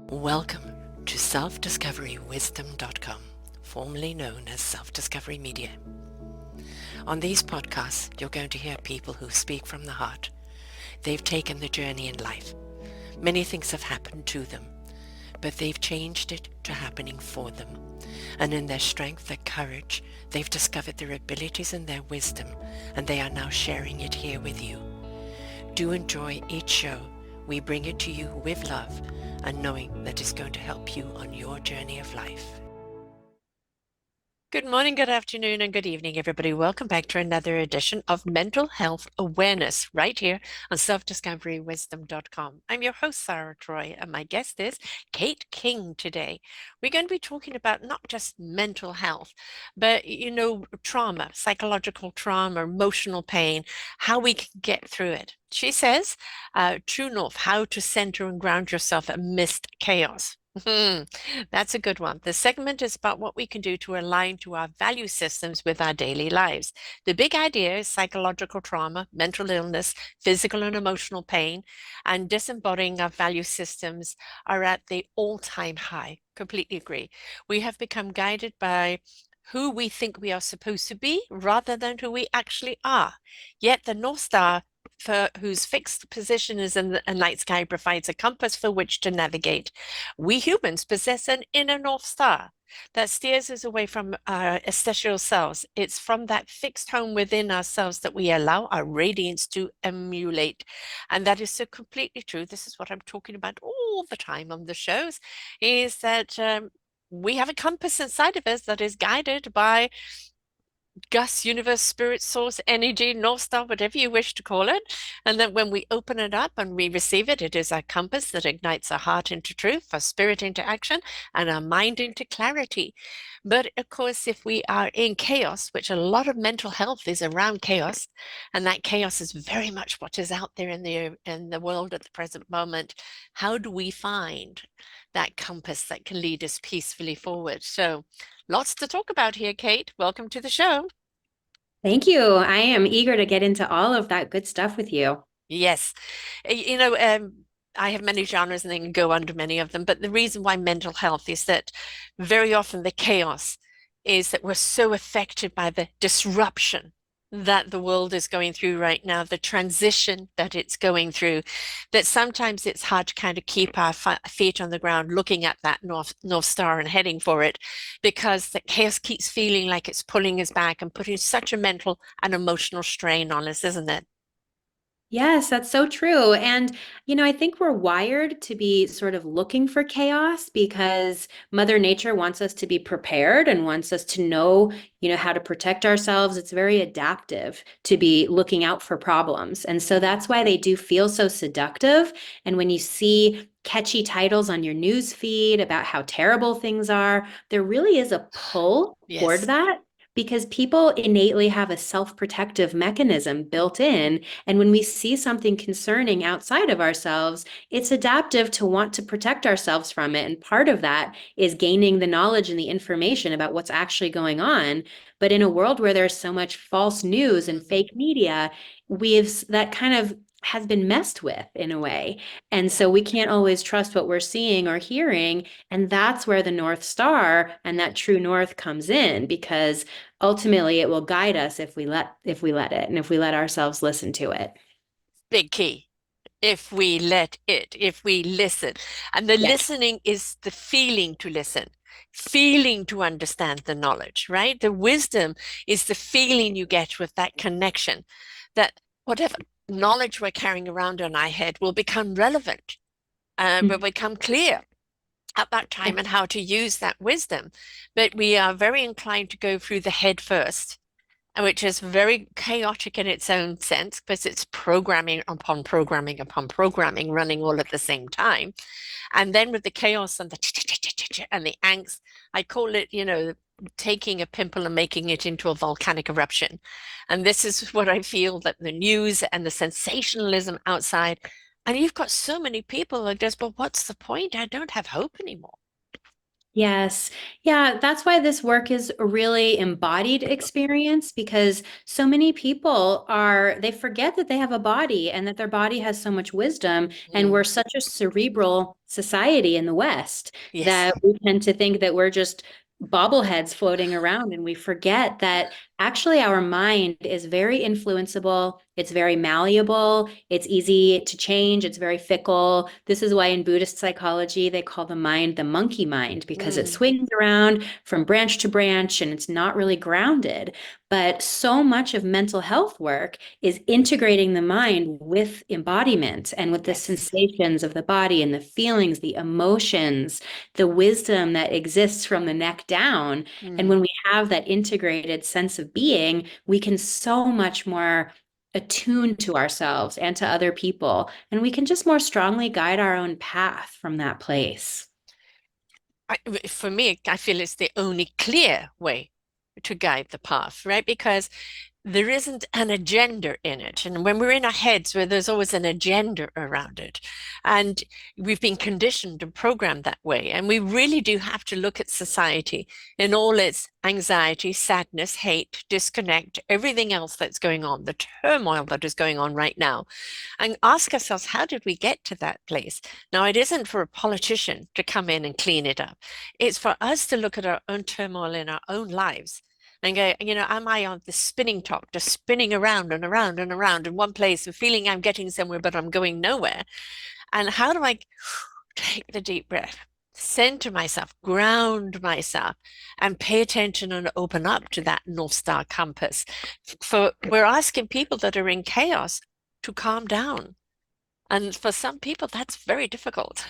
Welcome to self-discoverywisdom.com, formerly known as Self-Discovery Media. On these podcasts, you're going to hear people who speak from the heart. They've taken the journey in life. Many things have happened to them, but they've changed it to happening for them. And in their strength, their courage, they've discovered their abilities and their wisdom, and they are now sharing it here with you. Do enjoy each show. We bring it to you with love and knowing that it's going to help you on your journey of life. Good morning, good afternoon, and good evening, everybody. Welcome back to another edition of Mental Health Awareness right here on selfdiscoverywisdom.com. I'm your host, Sarah Troy, and my guest is Kate King today. We're going to be talking about not just mental health, but, trauma, psychological trauma, emotional pain, how we can get through it. She says, True North, how to center and ground yourself amidst chaos. That's a good one. The segment is about what we can do to align to our value systems with our daily lives. The big idea is psychological trauma, mental illness, physical and emotional pain, and disembodying our value systems are at the all-time high. Completely agree. We have become guided by who we think we are supposed to be rather than who we actually are. Yet the North Star, for whose fixed position is in a night sky, provides a compass for which to navigate. We humans possess an inner North Star that steers us away from our ancestral selves. It's from that fixed home within ourselves that we allow our radiance to emulate. And that is so completely true. This is what I'm talking about all the time on the shows, is that we have a compass inside of us that is guided by Gus, universe, spirit, source, energy, North Star, whatever you wish to call it. And then when we open it up and we receive it, it is our compass that ignites our heart into truth, our spirit into action, and our mind into clarity. But of course, if we are in chaos, which a lot of mental health is around chaos, and that chaos is very much what is out there in the world at the present moment, how do we find that compass that can lead us peacefully forward? So lots to talk about here, Kate. Welcome to the show. Thank you. I am eager to get into all of that good stuff with you. Yes. Uh, You know, I have many genres and they can go under many of them, but the reason why mental health is that very often the chaos is that we're so affected by the disruption that the world is going through right now, the transition that it's going through, that sometimes it's hard to kind of keep our feet on the ground looking at that North Star and heading for it because the chaos keeps feeling like it's pulling us back and putting such a mental and emotional strain on us, isn't it? Yes, that's so true. And, I think we're wired to be sort of looking for chaos because Mother Nature wants us to be prepared and wants us to know, how to protect ourselves. It's very adaptive to be looking out for problems. And so that's why they do feel so seductive. And when you see catchy titles on your news feed about how terrible things are, there really is a pull toward Yes. that because people innately have a self-protective mechanism built in, and when we see something concerning outside of ourselves, it's adaptive to want to protect ourselves from it. And part of that is gaining the knowledge and the information about what's actually going on. But in a world where there's so much false news and Mhm. fake media, we've that kind of has been messed with in a way. And Yeah. so we can't always trust what we're seeing or hearing. And that's where the North Star and that true north comes in, because ultimately it will guide us if we let it and if we let ourselves listen to it. Big key. If we let it, if we listen. And the Yes. listening is the feeling to listen, feeling to understand the knowledge, right? The wisdom is the feeling you get with that connection, that whatever knowledge we're carrying around in our head will become relevant, will become clear at that time and how to use that wisdom. But we are very inclined to go through the head first, which is very chaotic in its own sense because it's programming upon programming upon programming running all at the same time. And then with the chaos and the angst, I call it, taking a pimple and making it into a volcanic eruption. And this is what I feel that the news and the sensationalism outside, and you've got so many people that just, but what's the point? I don't have hope anymore. Yes. Yeah, that's why this work is a really embodied experience because so many people they forget that they have a body and that their body has so much wisdom. And we're Mm, such a cerebral society in the West yes. that we tend to think that we're just bobbleheads floating around. And we forget that actually our mind is very influenceable. It's very malleable. It's easy to change. It's very fickle. This is why in Buddhist psychology, they call the mind the monkey mind because it Mm, swings around from branch to branch and it's not really grounded. But so much of mental health work is integrating the mind with embodiment and with the yes. sensations of the body and the feelings, the emotions, the wisdom that exists from the neck down. And Mm. when we have that integrated sense of being, we can so much more attune to ourselves and to other people. And we can just more strongly guide our own path from that place. For me, I feel it's the only clear way to guide the path, right? Because there isn't an agenda in it. And when we're in our heads, where there's always an agenda around it, and we've been conditioned and programmed that way. And we really do have to look at society in all its anxiety, sadness, hate, disconnect, everything else that's going on, the turmoil that is going on right now, and ask ourselves, how did we get to that place? Now, it isn't for a politician to come in and clean it up. It's for us to look at our own turmoil in our own lives and go, am I on the spinning top, just spinning around and around and around in one place and feeling I'm getting somewhere, but I'm going nowhere? And how do I take the deep breath, center myself, ground myself, and pay attention and open up to that North Star compass? For we're asking people that are in chaos to calm down. And for some people, that's very difficult.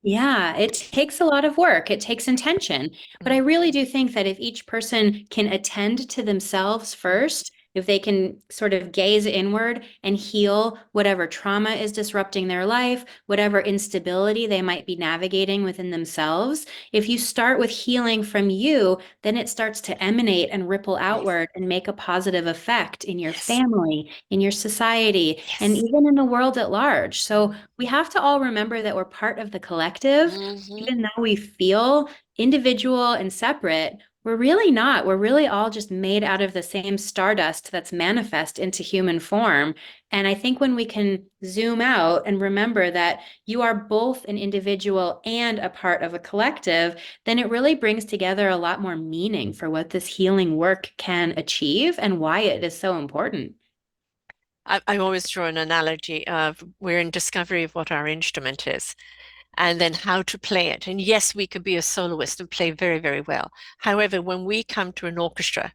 Yeah, it takes a lot of work. It takes intention. But I Mm, really do think that if each person can attend to themselves mm, first, if they can sort of gaze inward and heal whatever trauma is disrupting their life, whatever instability they might be navigating within themselves, if you start with healing from you, then it starts to emanate and ripple yes, outward and make a positive effect in your yes, family, in your society, and yes. even in the world at large. So Mm, we have to all remember that we're part of the collective. mhm. Even though we feel individual and separate, we're really not. We're really all just made out of the same stardust that's manifest into human form. And I think when we can zoom out and remember that you are both an individual and a part of a collective, then it really brings together a lot more meaning for what this healing work can achieve and why it is so important. I always draw an analogy of we're in discovery of what our instrument is and then how to play it. And yes, we could be a soloist and play very, very well. However, when we come to an orchestra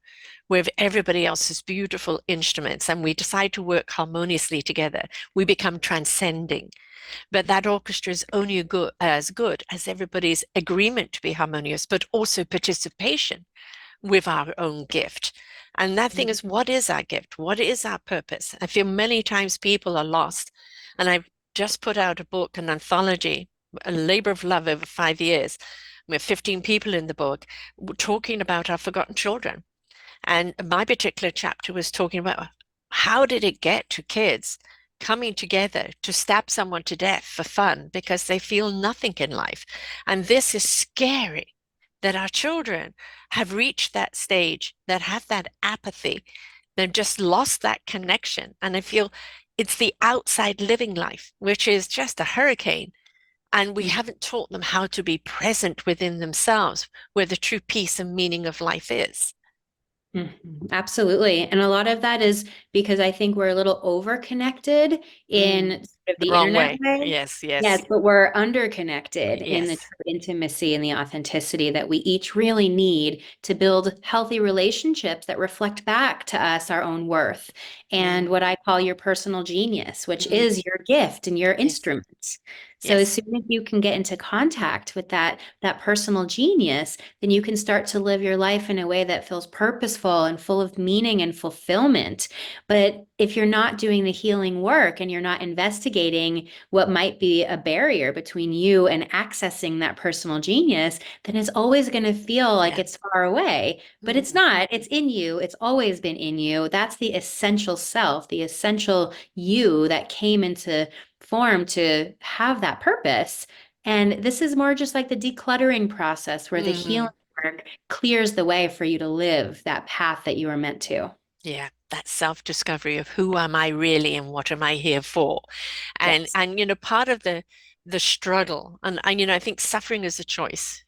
with everybody else's beautiful instruments and we decide to work harmoniously together, we become transcending. But that orchestra is only as good as everybody's agreement to be harmonious, but also participation with our own gift. And that thing is, what is our gift? What is our purpose? I feel many times people are lost. And I've just put out a book, an anthology, a labor of love over 5 years. We have 15 people in the book talking about our forgotten children. And my particular chapter was talking about how did it get to kids coming together to stab someone to death for fun because they feel nothing in life. And this is scary that our children have reached that stage, that have that apathy. They've just lost that connection. And I feel it's the outside living life, which is just a hurricane. And we haven't taught them how to be present within themselves, where the true peace and meaning of life is. Mhm. Absolutely. And a lot of that is because I think we're a little over connected in Mm, sort of the the wrong internet way. way. Yes, yes, Yes, but we're under connected in the yes. true intimacy and the authenticity that we each really need to build healthy relationships that reflect back to us our own worth and Mm, what I call your personal genius, which mm, is your gift and your yes, instrument. So as yes. soon as you can get into contact with that personal genius, then you can start to live your life in a way that feels purposeful and full of meaning and fulfillment. But if you're not doing the healing work and you're not investigating what might be a barrier between you and accessing that personal genius, then it's always going to feel like Yeah. it's far away. But it's Mm. not. It's in you. It's always been in you. That's the essential self, the essential you that came into form to have that purpose. And this is more just like the decluttering process where the healing Mm. work clears the way for you to live that path that you were meant to. Yeah, that self-discovery of who am I really and what am I here for? And Yes. and part of the struggle and I think suffering is a choice.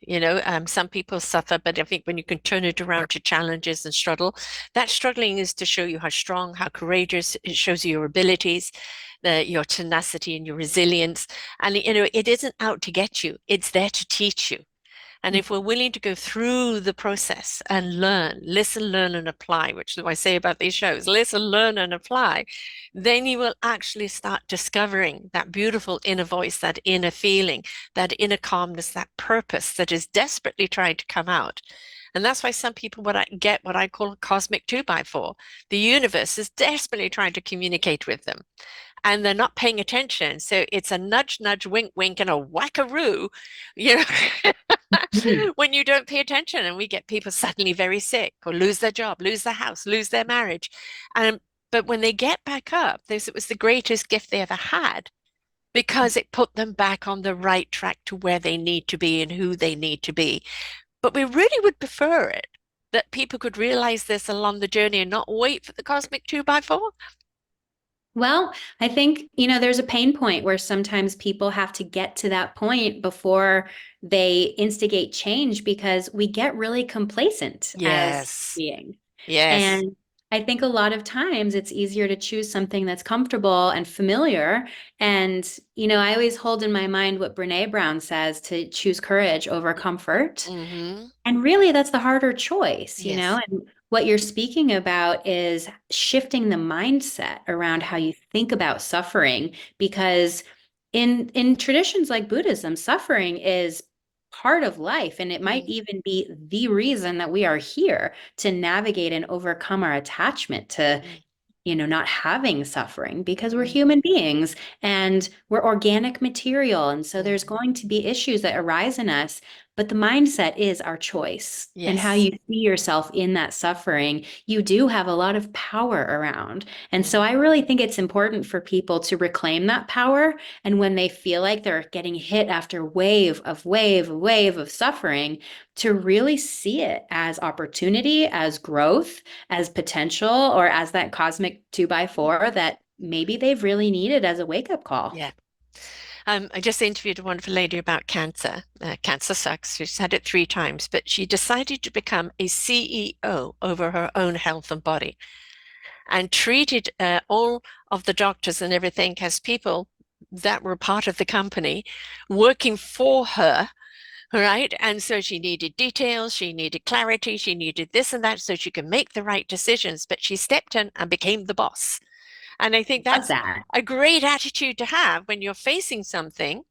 Some people suffer, but I think when you can turn it around to challenges and struggle, that struggling is to show you how strong, how courageous, it shows you your abilities, your tenacity and your resilience. And it isn't out to get you, it's there to teach you. And if we're willing to go through the process and learn, listen, learn, and apply, which is what I say about these shows, listen, learn, and apply, then you will actually start discovering that beautiful inner voice, that inner feeling, that inner calmness, that purpose that is desperately trying to come out. And that's why some people get what I call a cosmic two by four. The universe is desperately trying to communicate with them and they're not paying attention. So it's a nudge, nudge, wink, wink, and a whackaroo, you know, Mhm. when you don't pay attention. And we get people suddenly very sick or lose their job, lose their house, lose their marriage. But when they get back up, it was the greatest gift they ever had because it put them back on the right track to where they need to be and who they need to be. But we really would prefer it that people could realize this along the journey and not wait for the cosmic two by four. Well, I think, there's a pain point where sometimes people have to get to that point before they instigate change because we get really complacent as Yes. being. Yes. And I think a lot of times it's easier to choose something that's comfortable and familiar. And, I always hold in my mind what Brene Brown says to choose courage over comfort. Mm-hmm. And really, that's the harder choice, Yes. And what you're speaking about is shifting the mindset around how you think about suffering, because in traditions like Buddhism, suffering is part of life, and it might Mm, even be the reason that we are here to navigate and overcome our attachment to mm, not having suffering because we're mm, human beings and we're organic material. And so there's mm. going to be issues that arise in us, but the mindset is our choice and how Yes. you see yourself in that suffering. You do have a lot of power around. And so Mm, I really think it's important for people to reclaim that power. And when they feel like they're getting hit after wave of suffering, to really see it as opportunity, as growth, as potential, or as that cosmic two by four that maybe they've really needed as a wake up call. yeah. I just interviewed a wonderful lady about cancer. Cancer sucks. She's had it 3 times, but she decided to become a CEO over her own health and body and treated all of the doctors and everything as people that were part of the company working for her. Right. And so she needed details, she needed clarity, she needed this and that so she could make the right decisions. But she stepped in and became the boss. And I think Love that's that. a great attitude to have when you're facing something.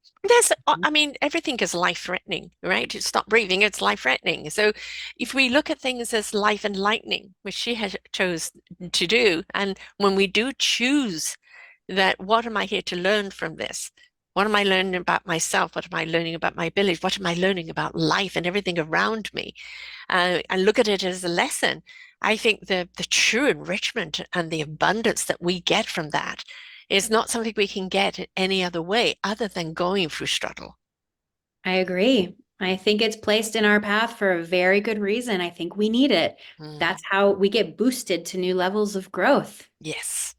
I mean, everything is life threatening, right? To stop breathing, it's life threatening. So if we look at things as life enlightening, which she has chose to do, and when we do choose that, what am I here to learn from this? What am I learning about myself? What am I learning about my abilities? What am I learning about life and everything around me? And look at it as a lesson. I think the true enrichment and the abundance that we get from that is not something we can get any other way other than going through struggle. I agree. I think it's placed in our path for a very good reason. I think we need it. That's Mm, how we get boosted to new levels of growth. yes.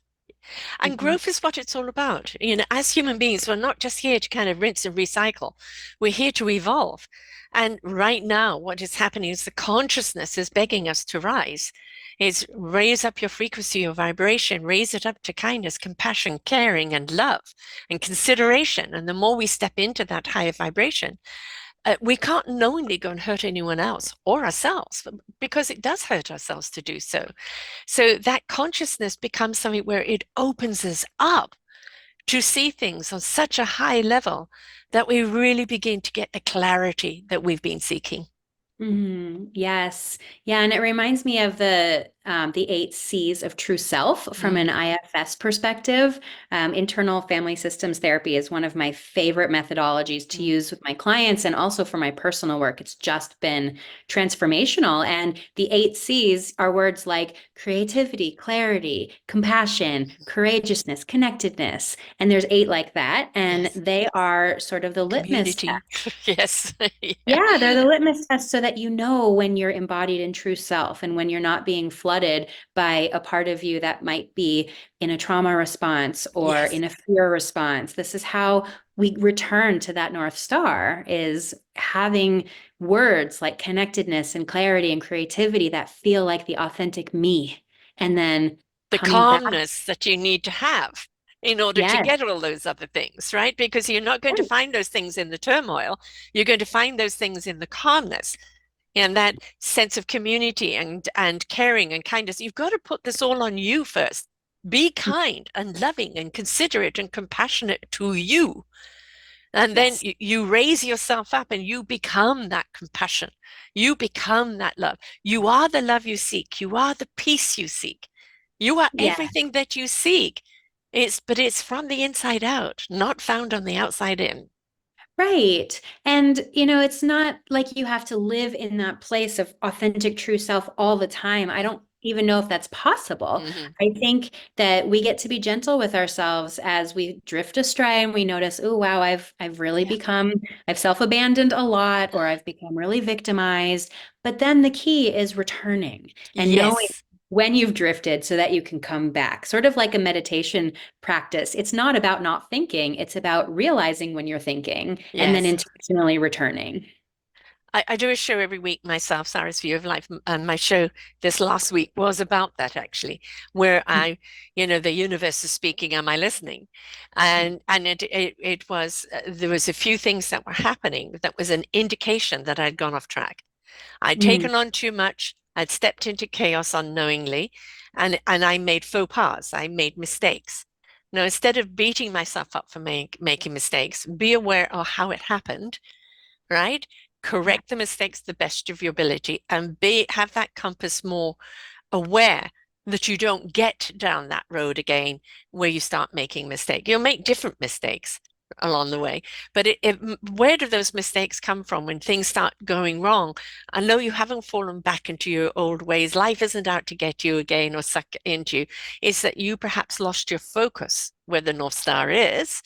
And Yeah. growth is what it's all about. As human beings, we're not just here to kind of rinse and recycle. We're here to evolve. And right now, what is happening is the consciousness is begging us to rise. It's raise up your frequency, your vibration, raise it up to kindness, compassion, caring, and love and consideration. And the more we step into that higher vibration, we can't knowingly go and hurt anyone else or ourselves because it does hurt ourselves to do so. So that consciousness becomes something where it opens us up to see things on such a high level that we really begin to get the clarity that we've been seeking. Yes. Yeah. And it reminds me of the the 8 C's of true self from an Mm, IFS perspective. Internal family systems therapy is one of my favorite methodologies to mm, use with my clients and also for my personal work. It's just been transformational. And the 8 C's are words like creativity, clarity, compassion, courageousness, connectedness. And there's 8 like that. And yes. they are sort of the litmus Community. test. Yes. Yeah. Yeah, they're the litmus test so that you know when you're embodied in true self and when you're not being flooded by a part of you that might be in a trauma response or Yes. in a fear response. This is how we return to that North Star is having words like connectedness and clarity and creativity that feel like the authentic me. And then The coming back. calmness that you need to have in order to Yes. get all those other things, right? Because you're not going to find those things in the turmoil. You're going to find those things in the calmness and that sense of community and caring and kindness. You've got to put this all on you first. Be kind and loving and considerate and compassionate to you. And then Yes. you raise yourself up and you become that compassion. You become that love. You are the love you seek. You are the peace you seek. You are Yeah. everything that you seek. But it's from the inside out, not found on the outside in. Right. And, it's not like you have to live in that place of authentic, true self all the time. I don't even know if that's possible. Mm-hmm. I think that we get to be gentle with ourselves as we drift astray and we notice, oh, wow, I've really Yeah. become, I've self-abandoned a lot or I've become really victimized. But then the key is returning and knowing Yes. when you've drifted so that you can come back, sort of like a meditation practice. It's not about not thinking, it's about realizing when you're thinking and then Yes. intentionally returning. I do a show every week myself, Sarah's View of Life, and my show this last week was about that actually, where the universe is speaking, am I listening? And it was there was a few things that were happening that was an indication that I'd gone off track. I'd Mm, taken on too much. I'd stepped into chaos unknowingly, and I made faux pas. I made mistakes. Now, instead of beating myself up for making mistakes, be aware of how it happened, right? yeah. Correct the mistakes the best of your ability and have that compass more aware that you don't get down that road again where you start making mistakes. You'll make different mistakes along the way, but where do those mistakes come from when things start going wrong? I know you haven't fallen back into your old ways. Life isn't out to get you again or suck into you. It's that you perhaps lost your focus where the North Star is,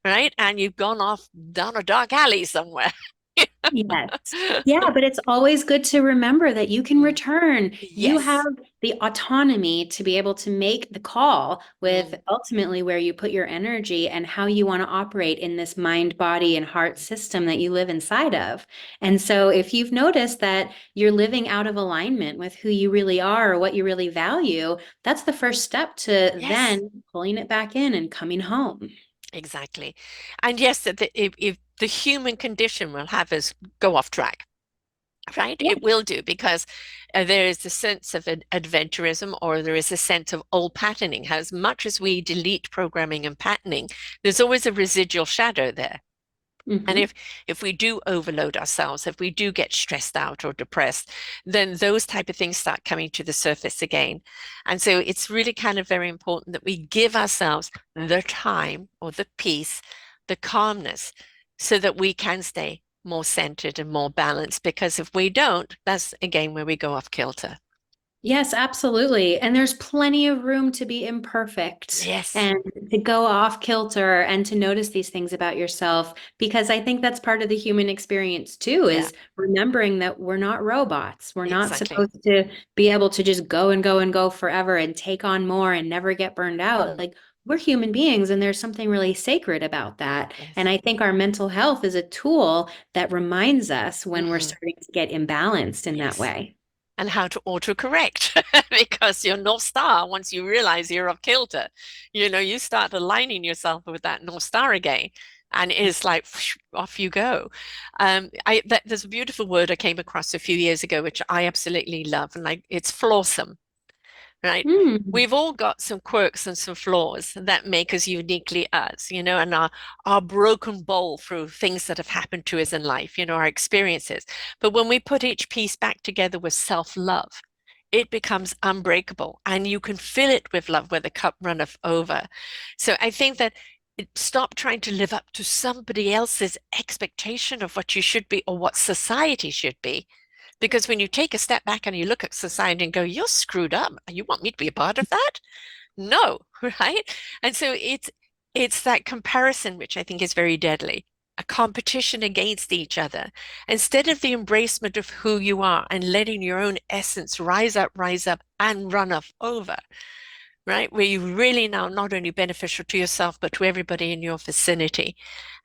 right? And you've gone off down a dark alley somewhere. Yes. Yeah, but it's always good to remember that you can Mm. return. You have Yes. the autonomy to be able to make the call with Mm. ultimately where you put your energy and how you want to operate in this mind, body, and heart system that you live inside of. And so if you've noticed that you're living out of alignment with who you really are or what you really value, that's the first step to Yes, then pulling it back in and coming home. exactly. And yes, that if the human condition will have us go off track, right? Yeah. It will do because there is a sense of adventurism or there is a sense of old patterning. As much as we delete programming and patterning, there's always a residual shadow there. And Hmm. if we do overload ourselves, if we do get stressed out or depressed, then those type of things start coming to the surface again. And so it's really kind of very important that we give ourselves the time or the peace, the calmness, so that we can stay more centered and more balanced. Because if we don't, that's again where we go off kilter. Yes, absolutely. And there's plenty of room to be imperfect Yes. and to go off kilter and to notice these things about yourself, because I think that's part of the human experience too, Yeah, is remembering that we're not robots. We're not exactly. supposed to be able to just go and go and go forever and take on more and never get burned out. Mm, Like we're human beings and there's something really sacred about that. And yes. I think our mental health is a tool that reminds us when we're Hmm. starting to get imbalanced in that Yes. way. And how to autocorrect because your North Star, once you realize you're off kilter, you start aligning yourself with that North Star again. And it's like whoosh, off you go. There's a beautiful word I came across a few years ago, which I absolutely love, and like it's flawsome, right? Mm. We've all got some quirks and some flaws that make us uniquely us, and our broken bowl through things that have happened to us in life, our experiences. But when we put each piece back together with self-love, it becomes unbreakable and you can fill it with love where the cup runneth over. So I think that stop trying to live up to somebody else's expectation of what you should be or what society should be. Because when you take a step back and you look at society and go, you're screwed up, you want me to be a part of that? No, right? And so it's that comparison which I think is very deadly, a competition against each other, instead of the embracement of who you are and letting your own essence rise up and run off over, right? Where you really now not only beneficial to yourself, but to everybody in your vicinity.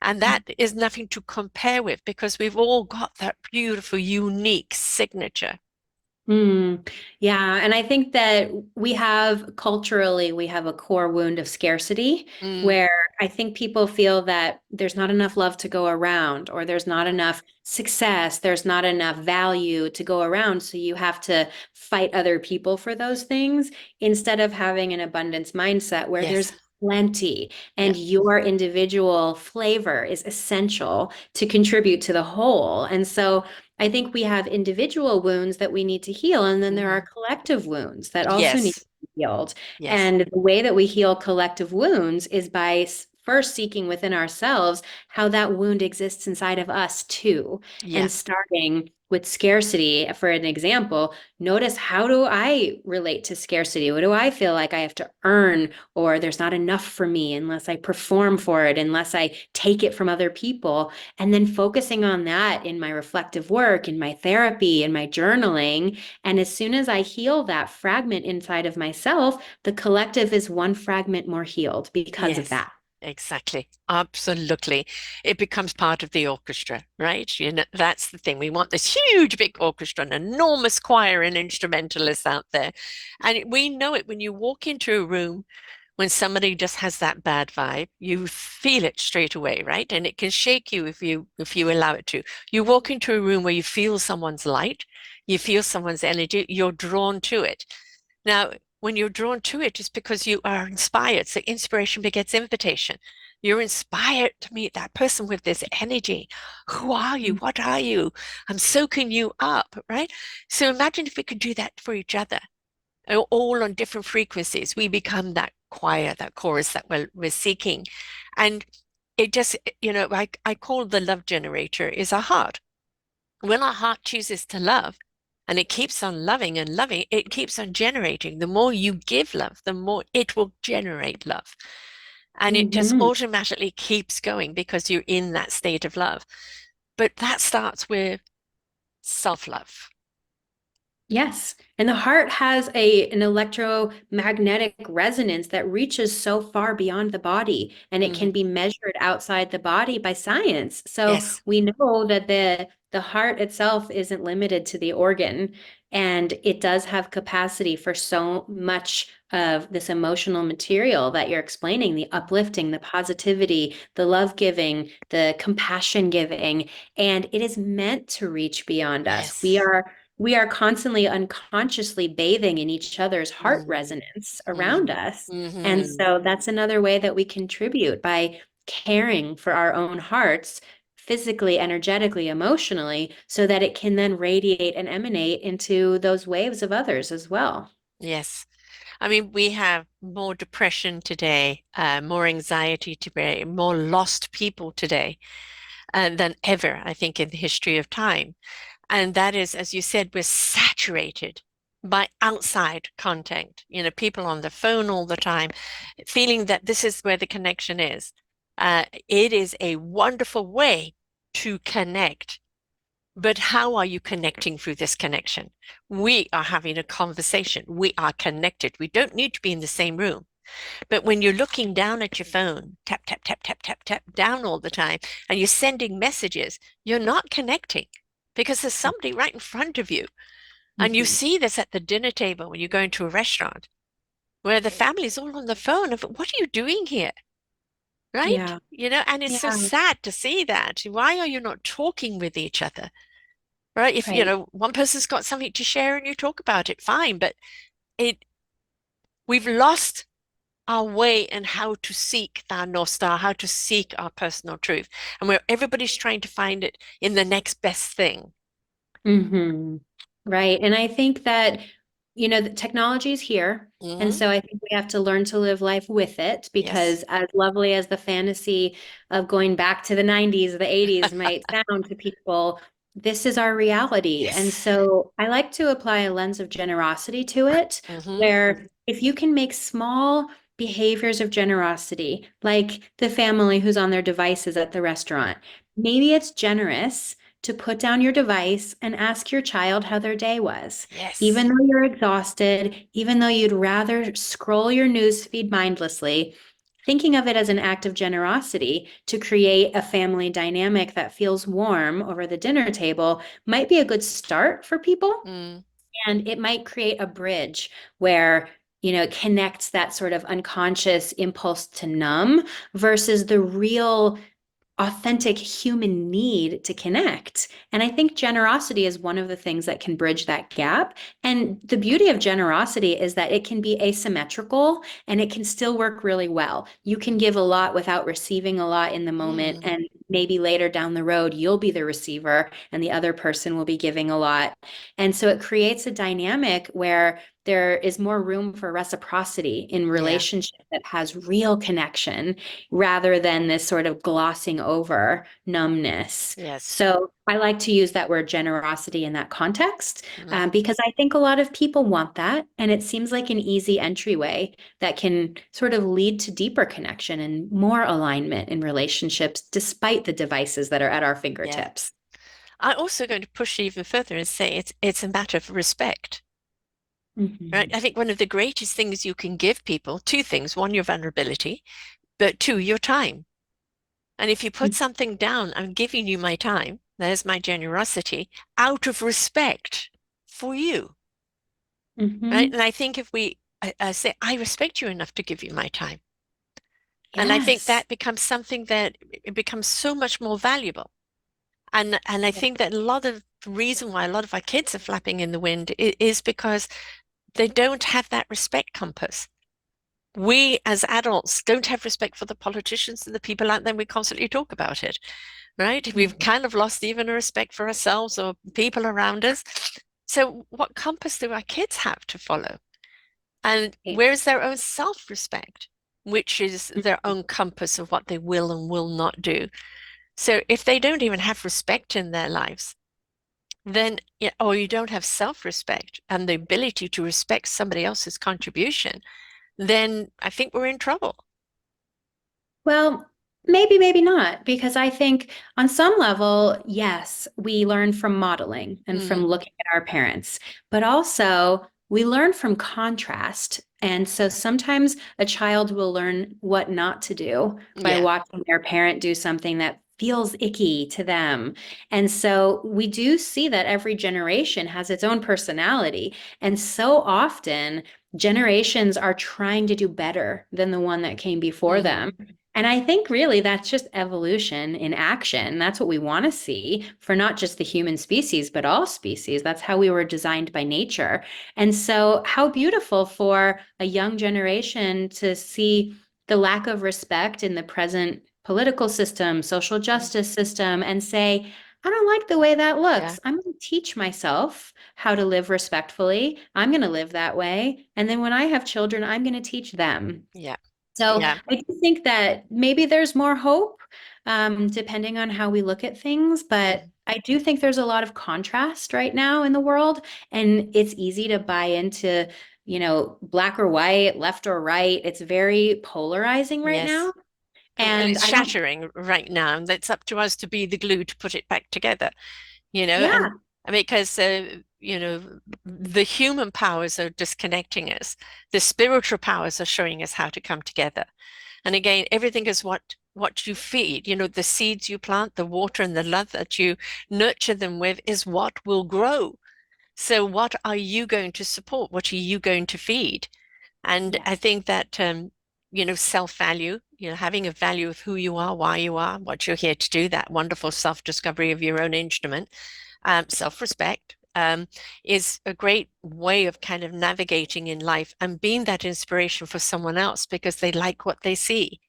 And that is nothing to compare with because we've all got that beautiful, unique signature. Mm, yeah, and I think that we have culturally, we have a core wound of scarcity Mm, where I think people feel that there's not enough love to go around, or there's not enough success, there's not enough value to go around. So you have to fight other people for those things instead of having an abundance mindset where yes. there's plenty Yeah. and your individual flavor is essential to contribute to the whole. And so I think we have individual wounds that we need to heal, and then there are Hmm. collective wounds that also need to Yes. be healed. Yes. And the way that we heal collective wounds is by first seeking within ourselves how that wound exists inside of us too. Yeah. And starting with scarcity, for an example, notice how do I relate to scarcity? What do I feel like I have to earn, or there's not enough for me unless I perform for it, unless I take it from other people? And then focusing on that in my reflective work, in my therapy, in my journaling. And as soon as I heal that fragment inside of myself, the collective is one fragment more healed because of Yes, that. exactly. Absolutely. It becomes part of the orchestra, right? You know, that's the thing. We want this huge, big orchestra, an enormous choir and instrumentalists out there. And we know it when you walk into a room, when somebody just has that bad vibe, you feel it straight away, right? And it can shake you if you allow it to. You walk into a room where you feel someone's light, you feel someone's energy, you're drawn to it. Now, when you're drawn to it, it's because you are inspired. So inspiration begets invitation. You're inspired to meet that person with this energy. Who are you? What are you? I'm soaking you up, right? So imagine if we could do that for each other, all on different frequencies. We become that choir, that chorus that we're seeking. And it just, I call the love generator is our heart. When our heart chooses to love, and it keeps on loving and loving, it keeps on generating. The more you give love, the more it will generate love. And it just Mhm. automatically keeps going because you're in that state of love. But that starts with self-love. Yes. And the heart has an electromagnetic resonance that reaches so far beyond the body, and it Mhm. can be measured outside the body by science. So Yes, we know that the heart itself isn't limited to the organ, and it does have capacity for so much of this emotional material that you're explaining, the uplifting, the positivity, the love giving, the compassion giving, and it is meant to reach beyond us. yes. We are constantly unconsciously bathing in each other's heart Mm-hmm. resonance around Mm-hmm. us. And Mm-hmm. so that's another way that we contribute by caring for our own hearts physically, energetically, emotionally, so that it can then radiate and emanate into those waves of others as well. Yes. I mean, we have more depression today, more anxiety today, more lost people today, than ever, I think, in the history of time. And that is, as you said, we're saturated by outside content, people on the phone all the time, feeling that this is where the connection is. It is a wonderful way to connect. But how are you connecting through this connection? We are having a conversation. We are connected. We don't need to be in the same room. But when you're looking down at your phone, tap, tap, tap, tap, tap, tap, down all the time, and you're sending messages, you're not connecting because there's somebody right in front of you. And you Mhm. see this at the dinner table when you go into a restaurant where the family's all on the phone of what are you doing here? Right? Yeah. And it's so Yeah. sad to see that. Why are you not talking with each other? Right? If, Right. one person's got something to share and you talk about it, fine. But it we've lost our way and how to seek our North Star, how to seek our personal truth. And where everybody's trying to find it in the next best thing. Hmm. Right. And I think that the technology is here. And Hmm. so I think we have to learn to live life with it Yes. because as lovely as the fantasy of going back to the 90s, the 80s might sound to people, this is our reality. And Yes. so I like to apply a lens of generosity to it, Hmm. where if you can make small behaviors of generosity, like the family who's on their devices at the restaurant, maybe it's generous to put down your device and ask your child how their day was. Yes. Even though you're exhausted, even though you'd rather scroll your news feed mindlessly, thinking of it as an act of generosity to create a family dynamic that feels warm over the dinner table might be a good start for people. Mm. And it might create a bridge where, it connects that sort of unconscious impulse to numb versus the real authentic human need to connect. And I think generosity is one of the things that can bridge that gap. And the beauty of generosity is that it can be asymmetrical and it can still work really well. You can give a lot without receiving a lot in the moment. Mm. And maybe later down the road, you'll be the receiver and the other person will be giving a lot. And so it creates a dynamic where there is more room for reciprocity in Yeah. relationship that has real connection rather than this sort of glossing over numbness. Yes. So I like to use that word generosity in that context Mm. because I think a lot of people want that. And it seems like an easy entryway that can sort of lead to deeper connection and more alignment in relationships, despite the devices that are at our Yeah. fingertips. I'm also going to push even further and say it's a matter of respect. Right? Mhm. I think one of the greatest things you can give people, two things. One, your vulnerability, but two, your time. And if you put something down, I'm giving you my time, there's my generosity, out of respect for you. Right? Mhm. And I think if we say, I respect you enough to give you my time. And I think Yes. that becomes something that it becomes so much more valuable. And I think that a lot of the reason why a lot of our kids are flapping in the wind is because they don't have that respect compass. We as adults don't have respect for the politicians and the people out there. We constantly talk about it, right? We've Mhm. kind of lost even a respect for ourselves or people around us. So, what compass do our kids have to follow? And where is their own self-respect, which is their own compass of what they will and will not do? So, if they don't even have respect in their lives, then, yeah, or you don't have self-respect and the ability to respect somebody else's contribution, then I think we're in trouble. Well, maybe, maybe not, because I think on some level, yes, we learn from modeling and from Mm, looking at our parents, but also we learn from contrast. And so sometimes a child will learn what not to do by yeah. watching their parent do something that feels icky to them. And so we do see that every generation has its own personality. And so often, generations are trying to do better than the one that came before Hmm. them. And I think really that's just evolution in action. That's what we want to see for not just the human species, but all species. That's how we were designed by nature. And so, how beautiful for a young generation to see the lack of respect in the present political system, social justice system, and say, I don't like the way that Yeah. looks. I'm going to teach myself how to live respectfully. I'm going to live that way. And then when I have children, I'm going to teach them. Yeah. So Yeah. I do think that maybe there's more hope, depending on how we look at things. But Mhm. I do think there's a lot of contrast right now in the world, and it's easy to buy into, black or white, left or right. It's very polarizing right Yes. now. Well, And it's I don't, shattering right now, and it's up to us to be the glue to put it back together, yeah, and because, the human powers are disconnecting us. The spiritual powers are showing us how to come together. And again, everything is what you feed, the seeds you plant, the water and the love that you nurture them with is what will grow. So what are you going to support? What are you going to feed? And yeah, I think that, self-value, having a value of who you are, why you are, what you're here to do, that wonderful self-discovery of your own instrument, self-respect, is a great way of kind of navigating in life and being that inspiration for someone else because they like what they see.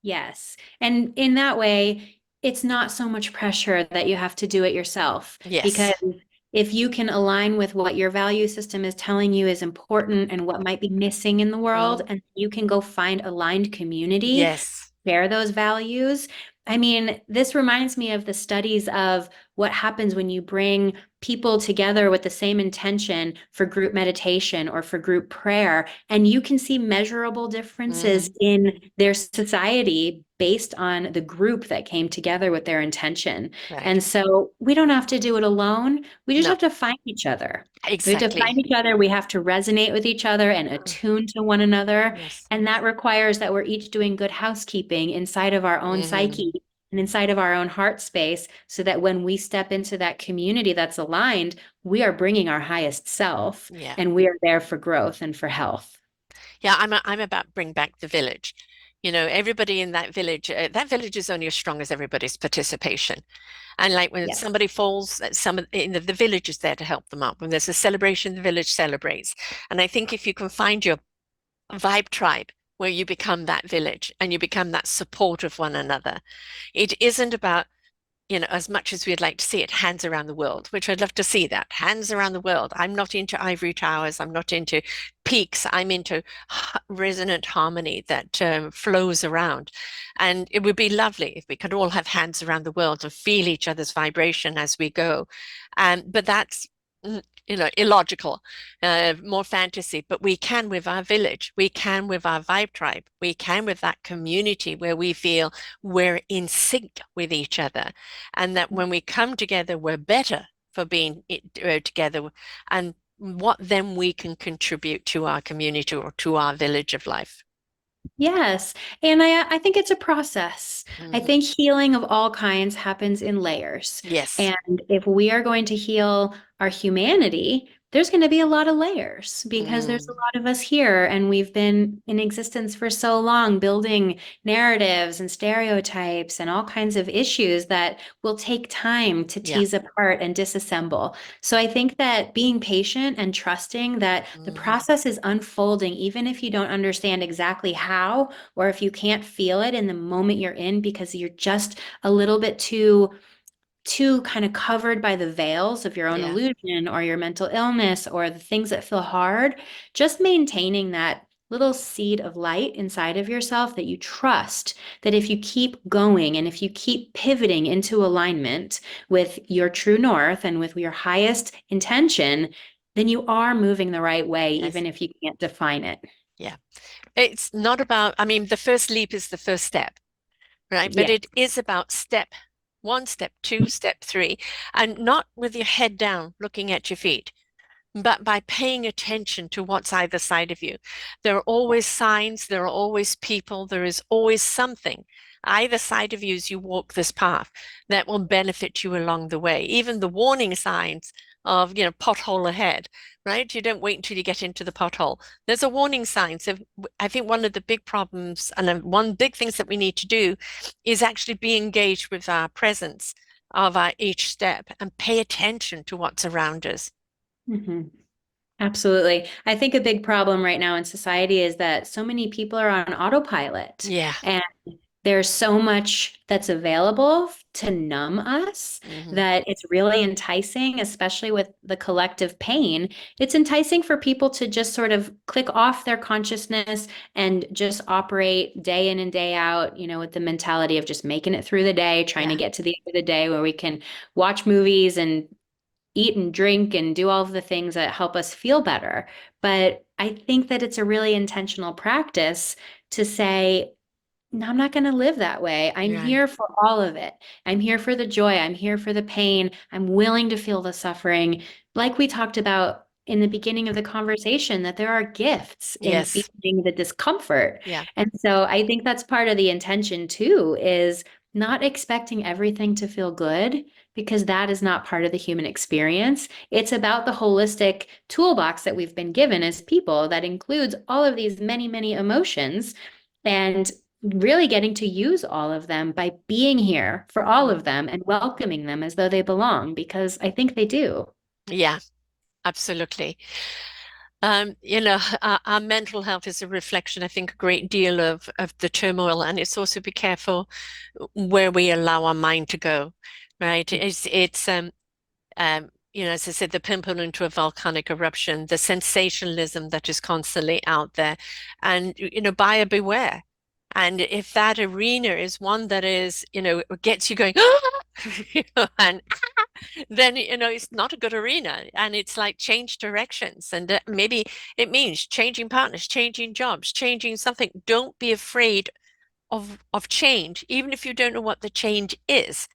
yes. And in that way, it's not so much pressure that you have to do it yourself because Yes. if you can align with what your value system is telling you is important and what might be missing in the world, Mm. and you can go find aligned community, Yes. share those values. I mean, this reminds me of the studies of what happens when you bring people together with the same intention for group meditation or for group prayer, and you can see measurable differences Hmm. in their society based on the group that came together with their intention. Right. And so we don't have to do it alone. We just No, have to find each other. We have to find exactly. each other. We have to resonate with each other and Mm. attune to one another. Yes. And that requires that we're each doing good housekeeping inside of our own Hmm. psyche and inside of our own heart space so that when we step into that community that's aligned, we are bringing our highest self Yeah. and we are there for growth and for health. Yeah, I'm about bring back the village. You know, everybody in that village is only as strong as everybody's participation. And like when Yes. somebody falls, the village is there to help them up. When there's a celebration, the village celebrates. And I think if you can find your vibe tribe where you become that village and you become that support of one another, it isn't about as much as we'd like to see it, hands around the world, which I'd love to see that. Hands around the world. I'm not into ivory towers. I'm not into peaks. I'm into resonant harmony that flows around. And it would be lovely if we could all have hands around the world and feel each other's vibration as we go. But that's illogical, more fantasy, but we can with our village, we can with our vibe tribe, we can with that community where we feel we're in sync with each other, and that when we come together, we're better for being together, and what then we can contribute to our community or to our village of life. Yes. And I think it's a process. I Hmm. think healing of all kinds happens in layers. Yes. And if we are going to heal our humanity, there's going to be a lot of layers because there's a Mm. lot of us here and we've been in existence for so long, building narratives and stereotypes and all kinds of issues that will take time to Yeah. tease apart and disassemble. So I think that being patient and trusting that the Hmm. process is unfolding, even if you don't understand exactly how, or if you can't feel it in the moment you're in because you're just a little bit too kind of covered by the veils of your own Yeah. illusion or your mental illness or the things that feel hard, just maintaining that little seed of light inside of yourself that you trust that if you keep going and if you keep pivoting into alignment with your true north and with your highest intention, then you are moving the right way, Yes. even if you can't define it. Yeah. It's not about, I mean, the first leap is the first step, right? But Yeah. it is about step one, step two, step three, and not with your head down looking at your feet, but by paying attention to what's either side of you. There are always signs, there are always people, there is always something either side of you as you walk this path that will benefit you along the way. Even the warning signs of, pothole ahead, right? You don't wait until you get into the pothole. There's a warning sign. So I think one of the big problems and one big things that we need to do is actually be engaged with our presence of our each step and pay attention to what's around us. Mhm. Absolutely. I think a big problem right now in society is that so many people are on autopilot Yeah. and there's so much that's available to numb us Hmm. that it's really enticing, especially with the collective pain. It's enticing for people to just sort of click off their consciousness and just operate day in and day out, with the mentality of just making it through the day, trying to Yeah. get to the end of the day where we can watch movies and eat and drink and do all of the things that help us feel better. But I think that it's a really intentional practice to say, no, I'm not going to live that way. I'm Right. here for all of it. I'm here for the joy. I'm here for the pain. I'm willing to feel the suffering. Like we talked about in the beginning of the conversation, that there are gifts in Yes. feeling the discomfort. Yeah. And so I think that's part of the intention too, is not expecting everything to feel good because that is not part of the human experience. It's about the holistic toolbox that we've been given as people that includes all of these many, many emotions. And really getting to use all of them by being here for all of Mm. them and welcoming them as though they belong, because I think they do. Yeah, absolutely. Our mental health is a reflection, I think, a great deal of the turmoil, and it's also be careful where we allow our mind to go, right? It's as I said, the pimple into a volcanic eruption, the sensationalism that is constantly out there, and, buyer beware. And if that arena is one that is, gets you going, and then, it's not a good arena. And it's like change directions. And maybe it means changing partners, changing jobs, changing something. Don't be afraid of change, even if you don't know what the change is.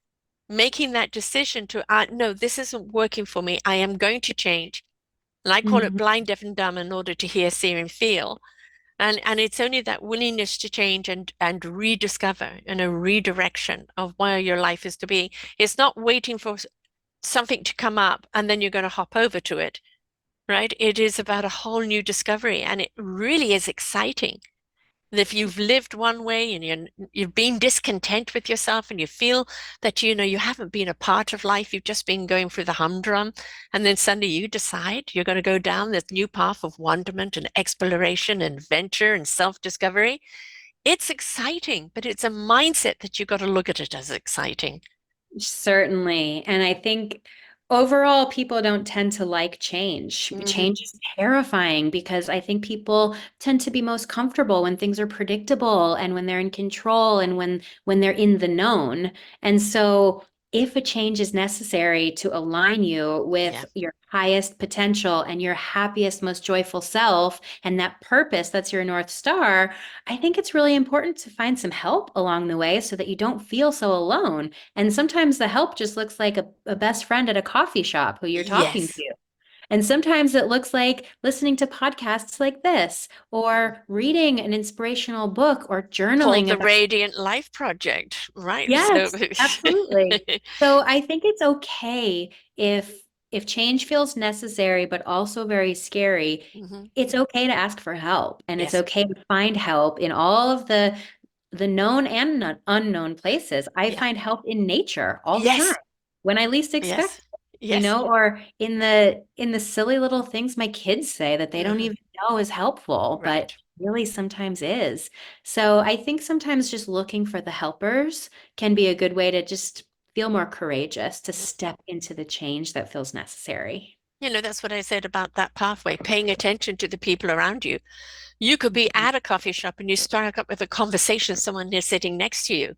Making that decision to, no, this isn't working for me. I am going to change. And I call it Mhm. blind, deaf, and dumb in order to hear, see, and feel. And it's only that willingness to change and rediscover and a redirection of where your life is to be. It's not waiting for something to come up and then you're going to hop over to it, right? It is about a whole new discovery, and it really is exciting. If you've lived one way and you've been discontent with yourself and you feel that you haven't been a part of life, you've just been going through the humdrum, and then suddenly you decide you're going to go down this new path of wonderment and exploration and adventure and self-discovery. It's exciting, but it's a mindset that you've got to look at it as exciting. Certainly. And I think overall, people don't tend to like change. Hmm. Change is terrifying because I think people tend to be most comfortable when things are predictable and when they're in control and when they're in the known. And so if a change is necessary to align you Yeah. with your highest potential and your happiest, most joyful self and that purpose that's your North Star, I think it's really important to find some help along the way so that you don't feel so alone. And sometimes the help just looks like a best friend at a coffee shop who you're talking Yes. to. And sometimes it looks like listening to podcasts like this, or reading an inspirational book, or Called journaling the about. Radiant Life Project, right? So, Yes, absolutely. So I think it's okay if change feels necessary, but also very scary. mhm. It's okay to ask for help, and it's Yes. okay to find help in all of the known and unknown places. I Yeah. find help in nature all the time Yes. when I least Yes. expect it, Yes. or in the silly little things my kids say that they don't Hmm. even know is helpful, but Right. really sometimes is. So I think sometimes just looking for the helpers can be a good way to just feel more courageous to step into the change that feels necessary. That's what I said about that pathway, paying attention to the people around you. You could be Mhm. at a coffee shop and you strike up with a conversation with someone is sitting next to you.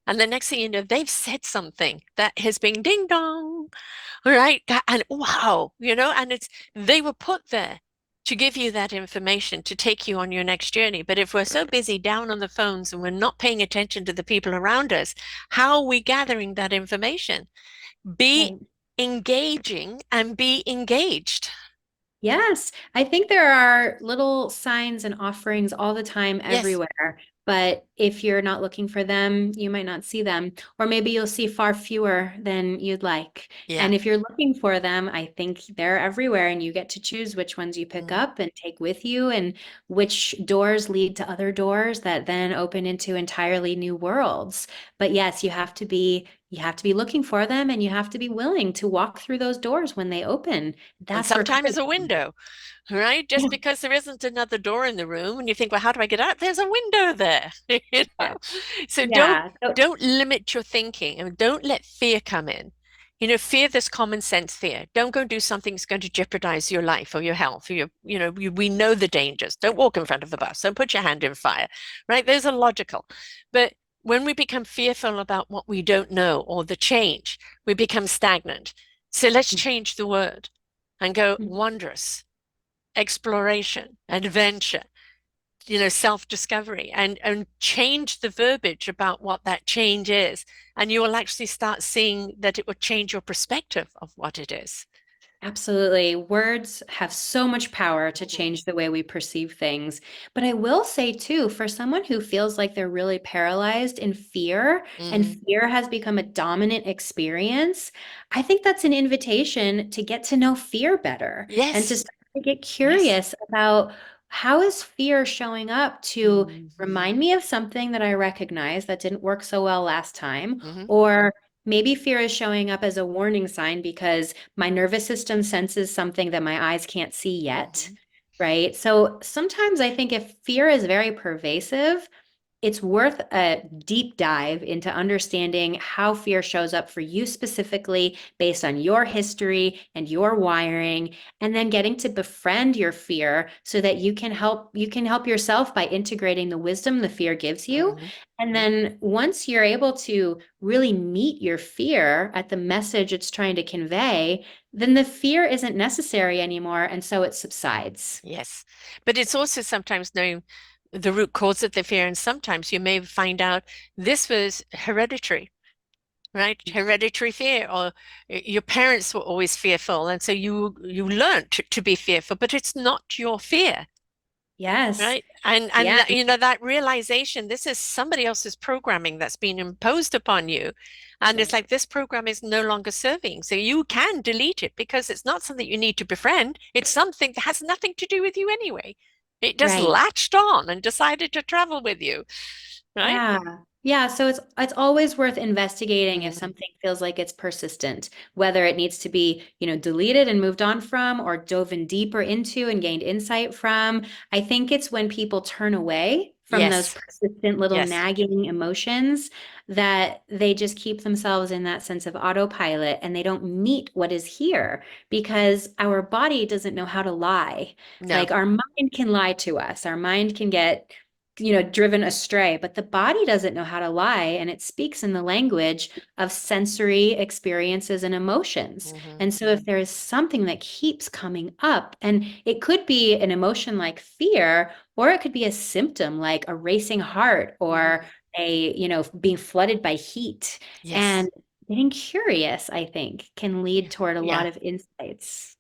And the next thing you know, they've said something that has been ding dong, right? And wow, and they were put there to give you that information to take you on your next journey. But if we're so busy down on the phones and we're not paying attention to the people around us, how are we gathering that information? Be Right. engaging and be engaged. Yes, I think there are little signs and offerings all the time, Yes. everywhere. But if you're not looking for them, you might not see them. Or maybe you'll see far fewer than you'd like. Yeah. And if you're looking for them, I think they're everywhere, and you get to choose which ones you pick Mm. up and take with you, and which doors lead to other doors that then open into entirely new worlds. But yes, you have to be looking for them, and you have to be willing to walk through those doors when they open. And That's where sometimes courage a comes window, right? Just in. because there isn't another door in the room and you think, well, how do I get out? There's a window there, you know? Yeah. So don't Yeah. So, don't limit your thinking and don't let fear come in. Fear this common sense fear. Don't go do something that's going to jeopardize your life or your health or we know the dangers. Don't walk in front of the bus. Don't put your hand in fire, right? Those are logical. But when we become fearful about what we don't know or the change, we become stagnant. So let's change the word and go wondrous, exploration, adventure, self-discovery, and change the verbiage about what that change is. And you will actually start seeing that it will change your perspective of what it is. absolutely. Words have so much power to Mhm. change the way we perceive things. But I will say, too, for someone who feels like they're really paralyzed in fear and Mhm. fear has become a dominant experience, I think that's an invitation to get to know fear better and to Yes, start to get yes. curious about how is fear showing up to Mhm. remind me of something that I recognize that didn't work so well last time, Mhm. or maybe fear is showing up as a warning sign because my nervous system senses something that my eyes can't see yet, Mhm. right? So sometimes I think if fear is very pervasive, it's worth a deep dive into understanding how fear shows up for you specifically based on your history and your wiring, and then getting to befriend your fear so that you can help yourself by integrating the wisdom the fear gives you. Hmm. And then once you're able to really meet your fear at the message it's trying to convey, then the fear isn't necessary anymore, and so it subsides. Yes. But it's also sometimes knowing the root cause of the fear. And sometimes you may find out this was hereditary, right? Hereditary fear, or your parents were always fearful. And so you learned to be fearful, but it's not your fear. Yes. Right. And Yeah. you know, that realization, this is somebody else's programming that's been imposed upon you. And it's Right. like this program is no longer serving. So you can delete it because it's not something you need to befriend. It's something that has nothing to do with you anyway. It just Right. latched on and decided to travel with you. Right. Yeah. Yeah, so it's always worth investigating if Mm, something feels like it's persistent, whether it needs to be, deleted and moved on from or dove in deeper into and gained insight from. I think it's when people turn away from those yes. persistent little Yes. nagging emotions that they just keep themselves in that sense of autopilot and they don't meet what is here because our body doesn't know how to lie. No. Like our mind can lie to us. Our mind can get driven astray, but the body doesn't know how to lie, and it speaks in the language of sensory experiences and emotions. Hmm. And so if there is something that keeps coming up, and it could be an emotion like fear, or it could be a symptom like a racing heart or Hmm. being flooded by heat, Yes. and getting curious, I think, can Yeah. lead toward a lot Yeah. of insights.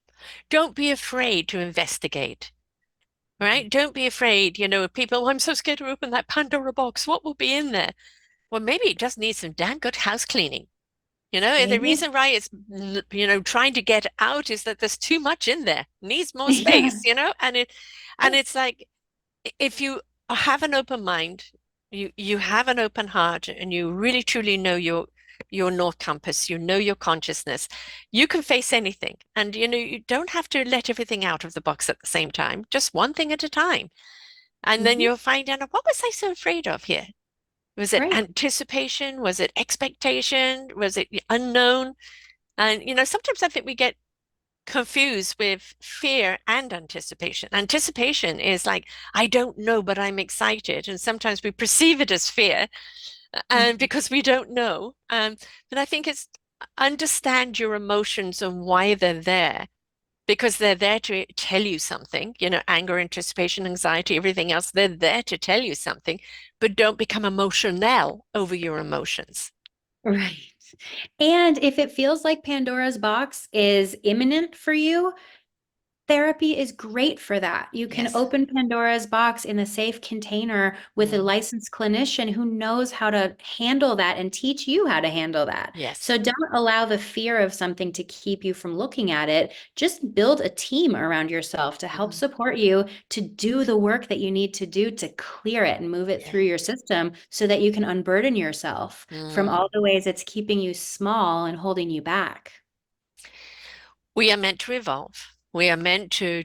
Don't be afraid to investigate. Right? Don't be afraid. You know, people, "Oh, I'm so scared to open that Pandora box. What will be in there?" Well, maybe it just needs some damn good house cleaning. You know, the Maybe. reason why it's, trying to get out is that there's too much in there, needs more Yeah. space, and it's like if you have an open mind, you have an open heart, and you really truly know your North Compass, you know your consciousness, you can face anything. And you don't have to let everything out of the box at the same time, just one thing at a time. And then Mhm. you'll find out, what was I so afraid of here? Was it Right. anticipation? Was it expectation? Was it unknown? And sometimes I think we get confused with fear and anticipation. Anticipation is like, I don't know, but I'm excited. And sometimes we perceive it as fear, and Mhm. because we don't know. But I think it's understand your emotions and why they're there, because they're there to tell you something, anger, anticipation, anxiety, everything else, they're there to tell you something, but don't become emotional over your emotions. Right. And if it feels like Pandora's box is imminent for you, therapy is great for that. You can Yes. open Pandora's box in a safe container with a Mm, licensed clinician who knows how to handle that and teach you how to handle that. yes. So don't allow the fear of something to keep you from looking at it. Just build a team around yourself to help Mhm. support you to do the work that you need to do to clear it and move it Yeah. through your system so that you can unburden yourself from Mm. all the ways it's keeping you small and holding you back. We are meant to evolve. We are meant to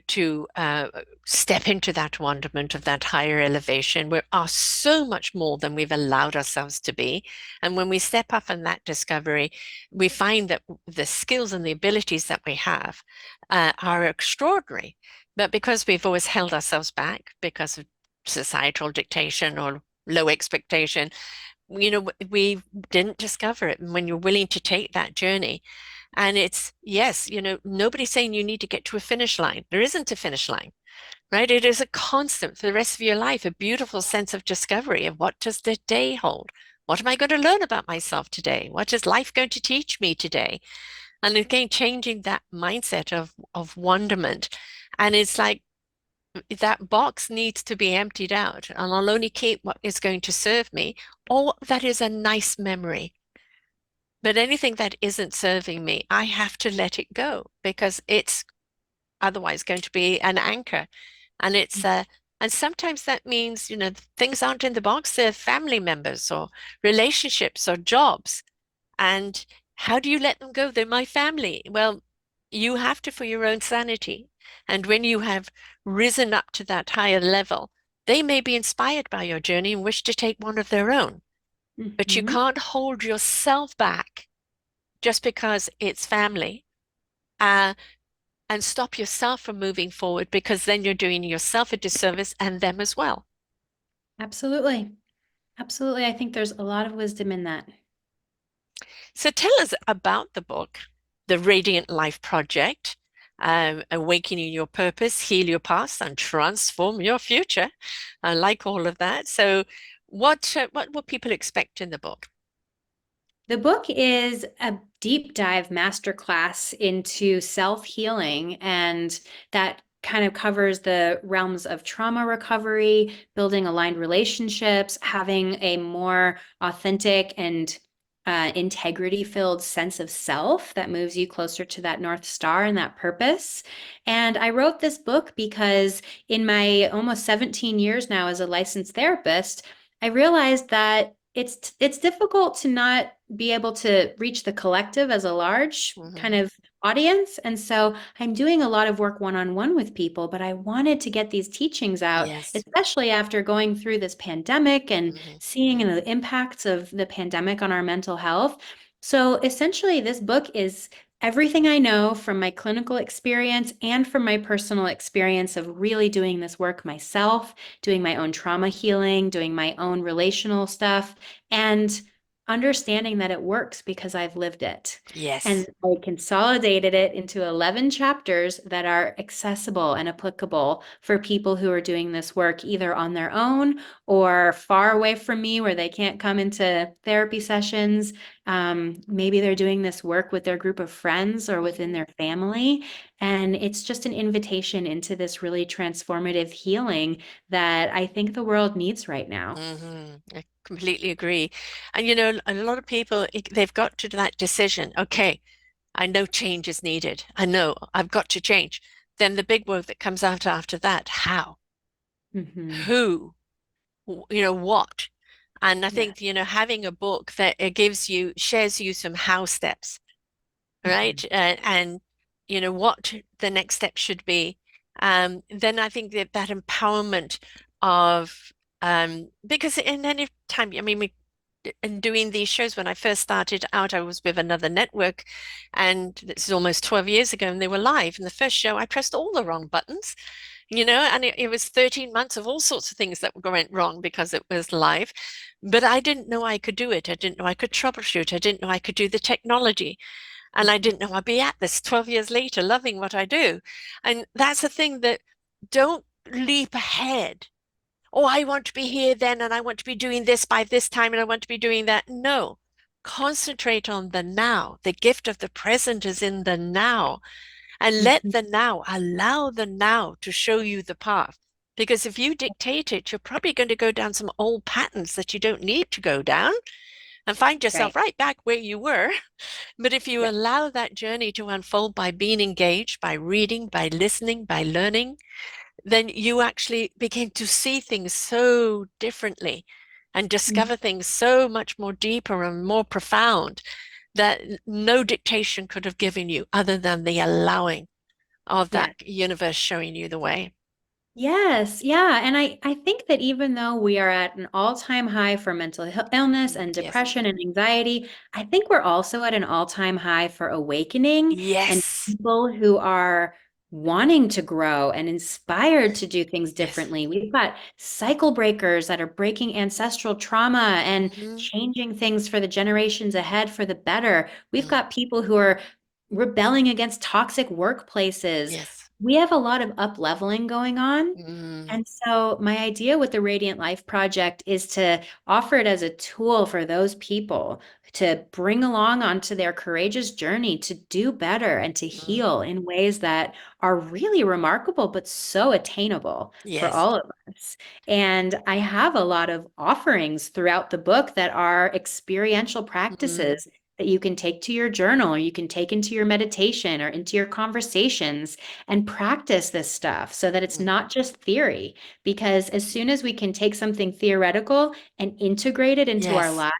step into that wonderment of that higher elevation. We are so much more than we've allowed ourselves to be. And when we step up in that discovery, we find that the skills and the abilities that we have are extraordinary. But because we've always held ourselves back because of societal dictation or low expectation, we didn't discover it. And when you're willing to take that journey, and it's, yes, nobody's saying you need to get to a finish line. There isn't a finish line, right? It is a constant for the rest of your life, a beautiful sense of discovery of what does the day hold? What am I going to learn about myself today? What is life going to teach me today? And again, changing that mindset of wonderment. And it's like that box needs to be emptied out, and I'll only keep what is going to serve me, or that is a nice memory. But anything that isn't serving me, I have to let it go because it's otherwise going to be an anchor. And and sometimes that means, things aren't in the box, they're family members or relationships or jobs. And how do you let them go? They're my family. Well, you have to for your own sanity. And when you have risen up to that higher level, They may be inspired by your journey and wish to take one of their own, but you Hmm. can't hold yourself back just because it's family, uh, and stop yourself from moving forward because then you're doing yourself a disservice and them as well. Absolutely. Absolutely. I think there's a lot of wisdom in that. So tell us about the book, The Radiant Life Project, Awakening Your Purpose, Heal Your Past, and Transform Your Future. I like all of that. So what will people expect in the book? The book is a deep dive masterclass into self-healing, and that kind of covers the realms of trauma recovery, building aligned relationships, having a more authentic and integrity-filled sense of self that moves you closer to that North Star and that purpose. And I wrote this book because in my almost 17 years now as a licensed therapist, I realized that it's difficult to not be able to reach the collective as a large kind Hmm. of audience. And so I'm doing a lot of work one-on-one with people, but I wanted to get these teachings out, Yes. especially after going through this pandemic and Hmm. seeing the impacts of the pandemic on our mental health. So essentially, this book is everything I know from my clinical experience and from my personal experience of really doing this work myself, doing my own trauma healing, doing my own relational stuff, and understanding that it works because I've lived it. And Yes. I consolidated it into 11 chapters that are accessible and applicable for people who are doing this work either on their own or far away from me where they can't come into therapy sessions. Maybe they're doing this work with their group of friends or within Hmm. their family. And it's just an invitation into this really transformative healing that I think the world needs right now. I completely agree. And you know, a lot of people, they've got to that decision. Okay, I know change is needed. I know I've got to change. Then the big word that comes out after that, how? Hmm. Who? What? And I Yeah. think, having a book that it shares you some how steps, right? Hmm. And what the next step should be. Then I think that empowerment of because in any time, I mean, in doing these shows, when I first started out, I was with another network, and this is almost 12 years ago, and they were live. And the first show, I pressed all the wrong buttons, and it was 13 months of all sorts of things that went wrong because it was live. But I didn't know I could do it. I didn't know I could troubleshoot. I didn't know I could do the technology. And I didn't know I'd be at this 12 years later, loving what I do. And that's the thing, that don't leap ahead. Oh, I want to be here then, and I want to be doing this by this time, and I want to be doing that. No, concentrate on the now. The gift of the present is in the now. And let Hmm. the now, allow the now to show you the path. Because if you dictate it, you're probably going to go down some old patterns that you don't need to go down and find yourself Right. right back where you were. But if you Yeah. allow that journey to unfold by being engaged, by reading, by listening, by learning, then you actually begin to see things so differently and Mm. discover things so much more deeper and more profound that no dictation could have given you other than the allowing of Yeah. that universe showing you the way. Yes, yeah. And I think that even though we are at an all-time high for mental illness and Yes. depression and anxiety, I think we're also at an all-time high for awakening and Yes. people who are wanting to grow and inspired to do things Yes. differently. We've got cycle breakers that are breaking ancestral trauma and Hmm. changing things for the generations ahead for the better. We've Mm. got people who are rebelling against toxic workplaces. Yes. We have a lot of up leveling going on. Mm. And so, my idea with the Radiant Life Project is to offer it as a tool for those people to bring along onto their courageous journey to do better and to Mm. heal in ways that are really remarkable, but so attainable for Yes. all of us. And I have a lot of offerings throughout the book that are experiential Mm. practices that you can take to your journal, or you can take into your meditation or into your conversations and practice this stuff so that it's Mm. not just theory. Because as soon as we can take something theoretical and integrate it into our Yes. lives,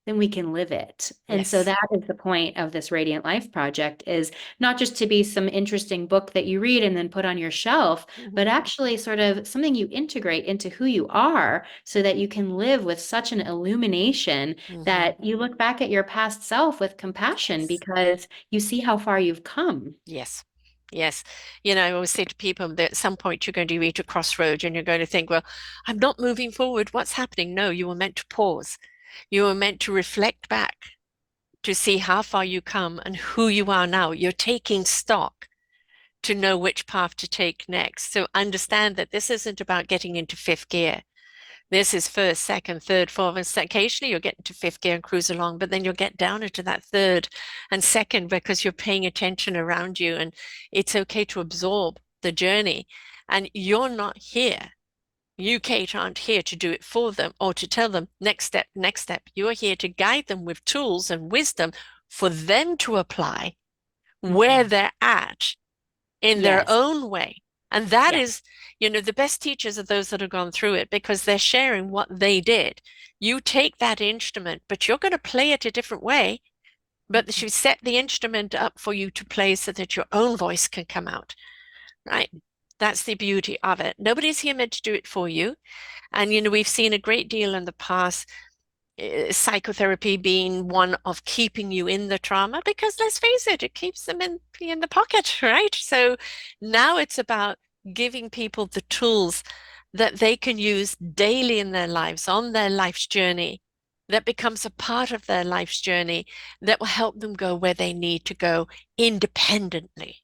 then we can live it. And so Yes. that is the point of this Radiant Life project, is not just to be some interesting book that you read and then put on your shelf, but Hmm. actually sort of something you integrate into who you are so that you can live with such an illumination Hmm. that you look back at your past self with compassion Yes. because you see how far you've come. Yes. Yes. I always say to people that at some point you're going to reach a crossroad and you're going to think, well, I'm not moving forward. What's happening? No, you were meant to pause. You were meant to reflect back to see how far you come and who you are now. You're taking stock to know which path to take next. So understand that this isn't about getting into fifth gear. This is first, second, third, fourth, and occasionally you'll get into fifth gear and cruise along, but then you'll get down into that third and second because you're paying attention around you, and it's okay to absorb the journey. And you're not here. You, Kate, aren't here to do it for them or to tell them next step, next step. You're here to guide them with tools and wisdom for them to apply where Mhm. they're at in their Yes. own way. And that Yeah. is, the best teachers are those that have gone through it because they're sharing what they did. You take that instrument, but you're going to play it a different way. But she set the instrument up for you to play so that your own voice can come out, right? That's the beauty of it. Nobody's here meant to do it for you. And, we've seen a great deal in the past psychotherapy being one of keeping you in the trauma because let's face it, it keeps them in the pocket, right? So now it's about giving people the tools that they can use daily in their lives, on their life's journey, that becomes a part of their life's journey that will help them go where they need to go independently.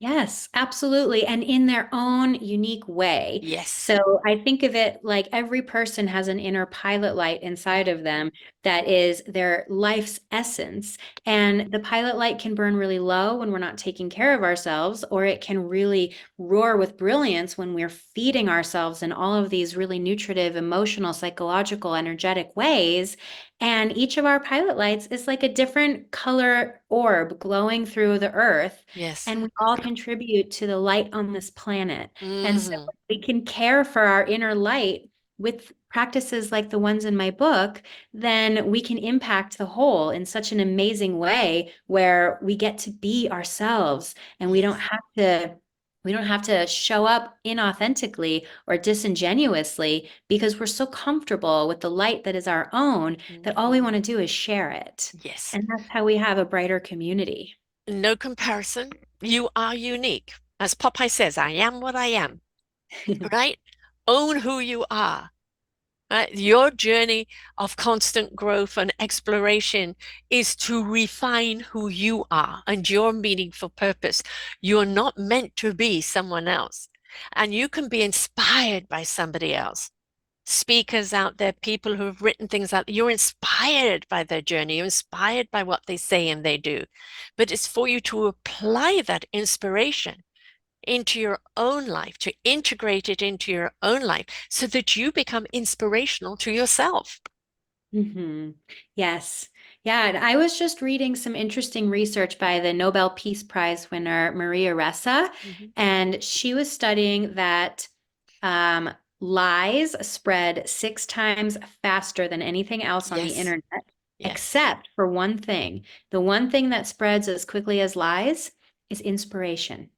Yes, absolutely. And in their own unique way. Yes. So I think of it like every person has an inner pilot light inside of them that is their life's essence. And the pilot light can burn really low when we're not taking care of ourselves, or it can really roar with brilliance when we're feeding ourselves in all of these really nutritive, emotional, psychological, energetic ways. And each of our pilot lights is like a different color orb glowing through the earth, Yes. and we all contribute to the light on this planet. And so Hmm. we can care for our inner light with practices like the ones in my book, then we can impact the whole in such an amazing way where we get to be ourselves and Yes. we don't have to show up inauthentically or disingenuously because we're so comfortable with the light that is our own that all we want to do is share it. Yes. And that's how we have a brighter community. No comparison. You are unique. As Popeye says, I am what I am, right? Own who you are. Right? Your journey of constant growth and exploration is to refine who you are and your meaningful purpose. You're not meant to be someone else. And you can be inspired by somebody else. Speakers out there, people who have written things out, you're inspired by their journey, you're inspired by what they say and they do. But it's for you to apply that inspiration into your own life, to integrate it into your own life so that you become inspirational to yourself. Yes. Yeah. And I was just reading some interesting research by the Nobel Peace Prize winner, Maria Ressa, Mhm. and she was studying that um, lies spread 6 times faster than anything else on the Yes, internet, yes. except for one thing. The one thing that spreads as quickly as lies is inspiration.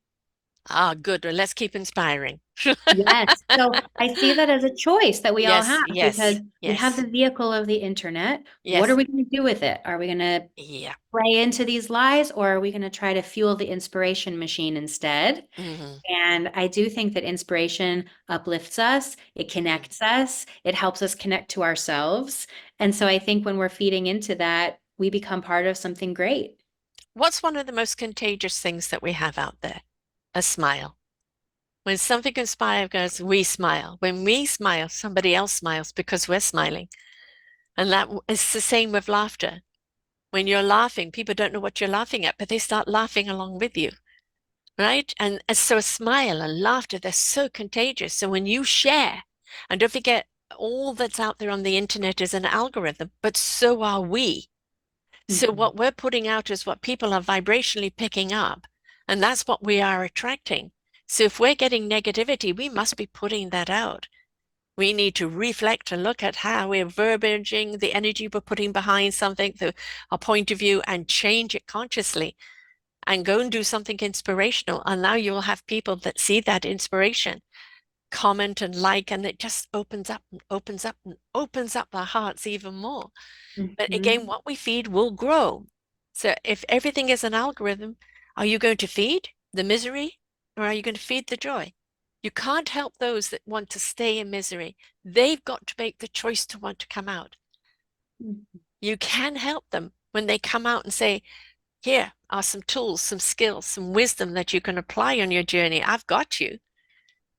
Ah, good. Well, let's keep inspiring. Yes. So I see that as a choice that we all Yes, have because yes, we have yes, the vehicle of the internet. What are yes. we going to do with it? Are we going to Yeah. play into these lies, or are we going to try to fuel the inspiration machine instead? Hmm. And I do think that inspiration uplifts us, it Hmm. connects us, it helps us connect to ourselves. And so I think when we're feeding into that, we become part of something great. What's one of the most contagious things that we have out there? A smile. When something inspires us, we smile. When we smile, somebody else smiles because we're smiling. And that is the same with laughter. When you're laughing, people don't know what you're laughing at, but they start laughing along with you, right? And so a smile and laughter, they're so contagious. So when you share, and don't forget, all that's out there on the internet is an algorithm, but so are we. So Mhm. what we're putting out is what people are vibrationally picking up, and that's what we are attracting. So if we're getting negativity, we must be putting that out. We need to reflect and look at how we're verbiaging the energy we're putting behind something, our point of view, and change it consciously and go and do something inspirational. And now you'll have people that see that inspiration, comment and like, and it just opens up and opens up and opens up our hearts even more. But again, Mhm. what we feed will grow. So if everything is an algorithm, are you going to feed the misery or are you going to feed the joy? You can't help those that want to stay in misery. They've got to make the choice to want to come out. Mhm. You can help them when they come out and say, here are some tools, some skills, some wisdom that you can apply on your journey. I've got you,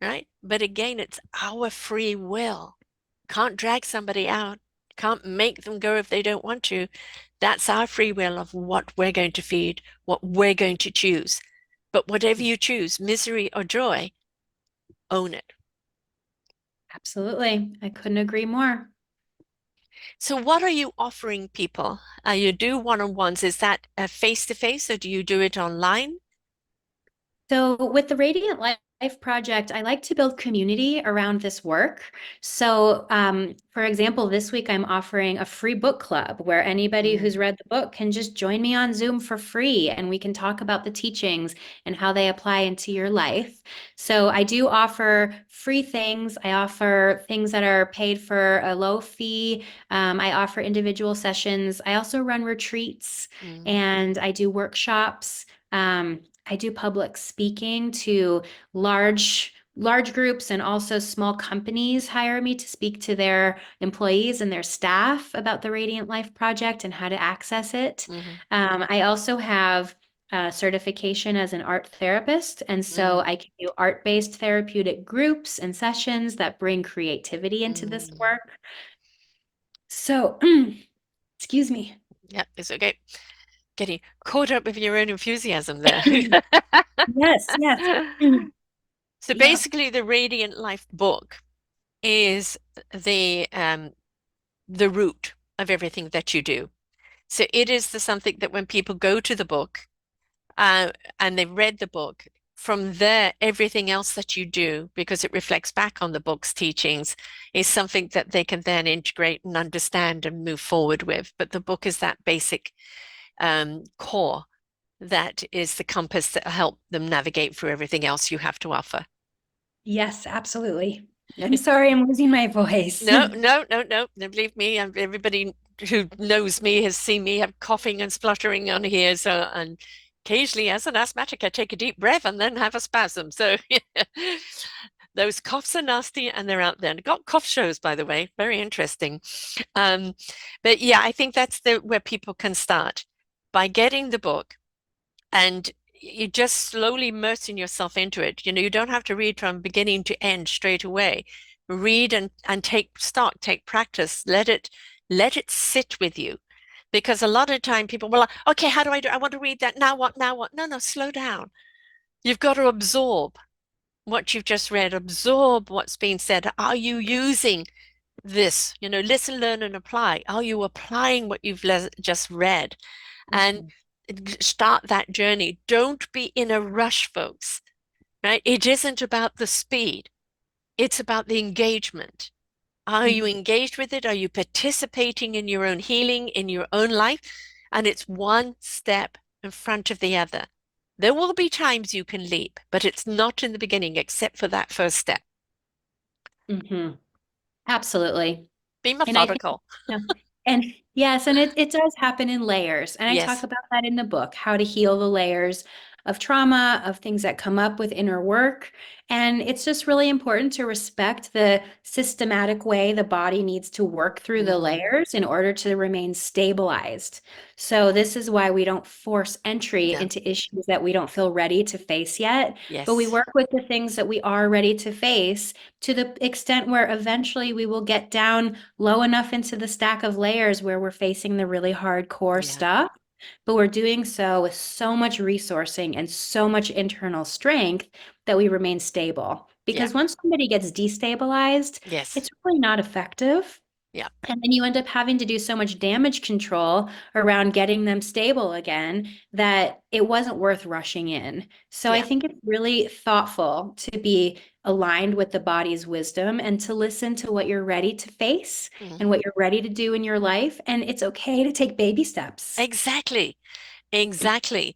right? But again, it's our free will. Can't drag somebody out, can't make them go if they don't want to. That's our free will of what we're going to feed, what we're going to choose. But whatever you choose, misery or joy, own it. Absolutely. I couldn't agree more. So, what are you offering people? You do one-on-ones. Is that face-to-face or do you do it online? So, with the Radiant Life Project, I like to build community around this work. So, for example, this week I'm offering a free book club where anybody Mm, who's read the book can just join me on Zoom for free and we can talk about the teachings and how they apply into your life. So, I do offer free things. I offer things that are paid for a low fee. I offer individual sessions. I also run retreats mm, and I do workshops. I do public speaking to large groups, and also small companies hire me to speak to their employees and their staff about the Radiant Life Project and how to access it. mhm, I also have certification as an art therapist, and so mm, I can do art-based therapeutic groups and sessions that bring creativity into this mm. work. So, excuse me. Yeah, it's okay. Getting caught up with your own enthusiasm there. Yes, yes. So Yeah. basically, the Radiant Life book is the root of everything that you do. So it is the something that when people go to the book uh, and they've read the book, from there, everything else that you do, because it reflects back on the book's teachings, is something that they can then integrate and understand and move forward with. But the book is that basic core that is the compass that will help them navigate through everything else you have to offer. Yes, absolutely. I'm sorry, I'm losing my voice. No, no, no, no. No, believe me, everybody who knows me has seen me have coughing and spluttering on here. So, and occasionally, as an asthmatic, I take a deep breath and then have a spasm. So, those coughs are nasty and they're out there. And got cough shows, by the way, very interesting. Um, but yeah, I think that's the where people can start by getting the book and you just slowly immersing yourself into it. You know, you don't have to read from beginning to end straight away. Read and take stock, take practice. Let it sit with you. Because a lot of time people, well, okay, how do I do? I want to read that. Now what? Now what? No, no, slow down. You've got to absorb what you've just read, absorb what's being said. Are you using this? You know, listen, learn, and apply. Are you applying what you've just read? And Mhm. start that journey. Don't be in a rush, folks, right? It isn't about the speed, it's about the engagement. Are you Mhm. engaged with it? Are you participating in your own healing, in your own life? And it's one step in front of the other. There will be times you can leap, but it's not in the beginning, except for that first step. Mhm. Absolutely. Be And I think, methodical. yeah. And yes, and it does happen in layers. And I talk Yes. about that in the book, how to heal the layers of trauma, of things that come up with inner work. And it's just really important to respect the systematic way the body needs to work through the Mm, layers in order to remain stabilized. So this is why we don't force entry no. into issues that we don't feel ready to face yet, but we Yes. work with the things that we are ready to face to the extent where eventually we will get down low enough into the stack of layers where we're facing the really hardcore Yeah. stuff. But we're doing so with so much resourcing and so much internal strength that we remain stable. Yeah. Because once somebody gets destabilized, Yes. it's really not effective. Yeah. And then you end up having to do so much damage control around getting them stable again that it wasn't worth rushing in. So I Yeah. think it's really thoughtful to be aligned with the body's wisdom and to listen to what you're ready to face and Mhm. what you're ready to do in your life. And it's okay to take baby steps. Exactly. Exactly.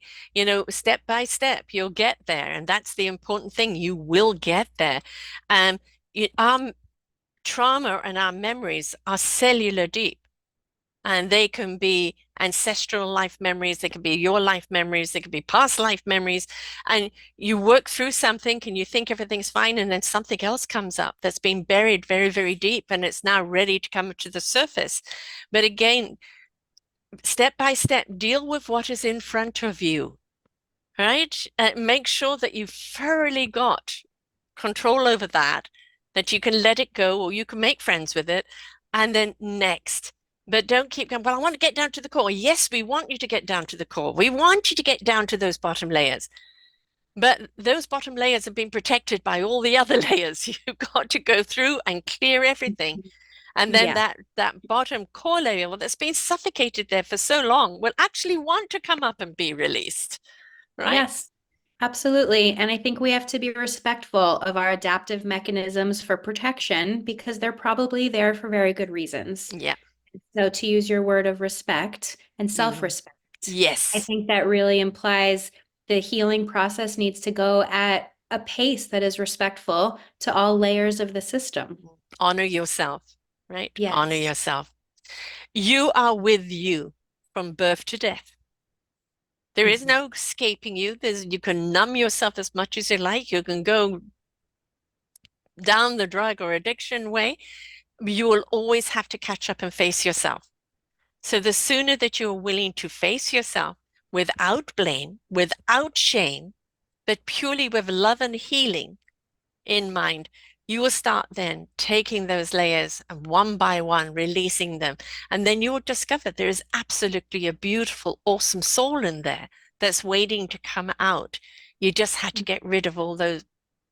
Step by step, you'll get there. And that's the important thing. You will get there. Um, our trauma and our memories are cellular deep, and they can be ancestral life memories. They can be your life memories. They can be past life memories. And you work through something and you think everything's fine. And then something else comes up that's been buried very, very deep, and it's now ready to come to the surface. But again, step by step, deal with what is in front of you, right? Make sure that you've thoroughly got control over that, that you can let it go or you can make friends with it. And then next. But don't keep going, well, I want to get down to the core. Yes, we want you to get down to the core. We want you to get down to those bottom layers. But those bottom layers have been protected by all the other layers. You've got to go through and clear everything. And then Yeah. that bottom core layer, well, that's been suffocated there for so long, will actually want to come up and be released, right? Yes, absolutely. And I think we have to be respectful of our adaptive mechanisms for protection because they're probably there for very good reasons. Yeah. So, to use your word of respect and Mhm. self-respect, I Yes. think that really implies the healing process needs to go at a pace that is respectful to all layers of the system. Honor yourself, right? Honor Yes. yourself. You are with you from birth to death. There is Mhm. no escaping you. You can numb yourself as much as you like. You can go down the drug or addiction way. You will always have to catch up and face yourself. So the sooner that you're willing to face yourself without blame, without shame, but purely with love and healing in mind, you will start then taking those layers and one by one releasing them. And then you will discover there is absolutely a beautiful, awesome soul in there that's waiting to come out. You just had to get rid of all those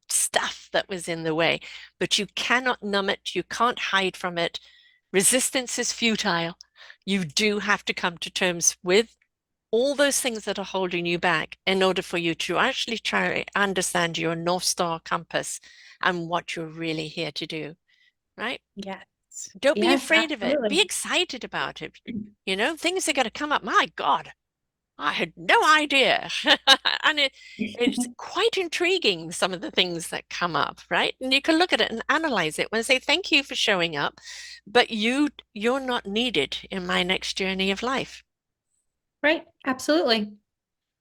stuff that was in the way, but you cannot numb it. You can't hide from it. Resistance is futile. You do have to come to terms with all those things that are holding you back in order for you to actually try to understand your North Star compass and what you're really here to do, right? Yes. Don't be Yes, afraid of it. Be absolutely. excited about it. Things are going to come up. My God, I had no idea. And it's quite intriguing, some of the things that come up, right? And you can look at it and analyze it and say, thank you for showing up, but you're not needed in my next journey of life. Right. Absolutely.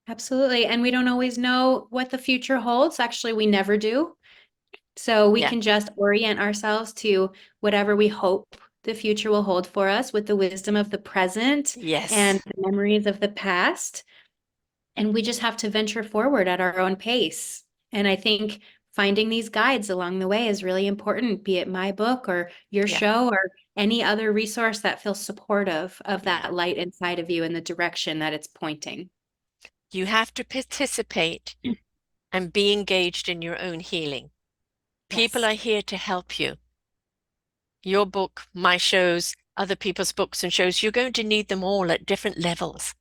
Absolutely. And we don't always know what the future holds. Actually, we never do. So we Yeah. can just orient ourselves to whatever we hope the future will hold for us with the wisdom of the present and Yes. the memories of the past. And we just have to venture forward at our own pace. And I think finding these guides along the way is really important, be it my book or your Yeah. show or any other resource that feels supportive of Yeah. that light inside of you in the direction that it's pointing. You have to participate and be engaged in your own healing. People Yes. are here to help you. Your book, my shows, other people's books and shows, you're going to need them all at different levels.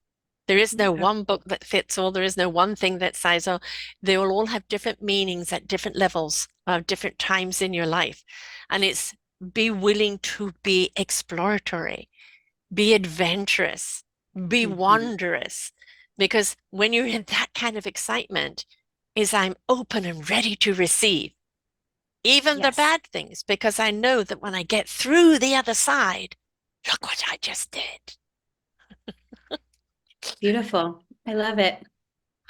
There is no one book that fits all. There is no one thing that says, oh, they will all have different meanings at different levels, different times in your life. And it's be willing to be exploratory, be adventurous, be Mhm. wondrous. Because when you're in that kind of excitement, is I'm open and ready to receive even the Yes. bad things, because I know that when I get through the other side, look what I just did. Beautiful. I love it.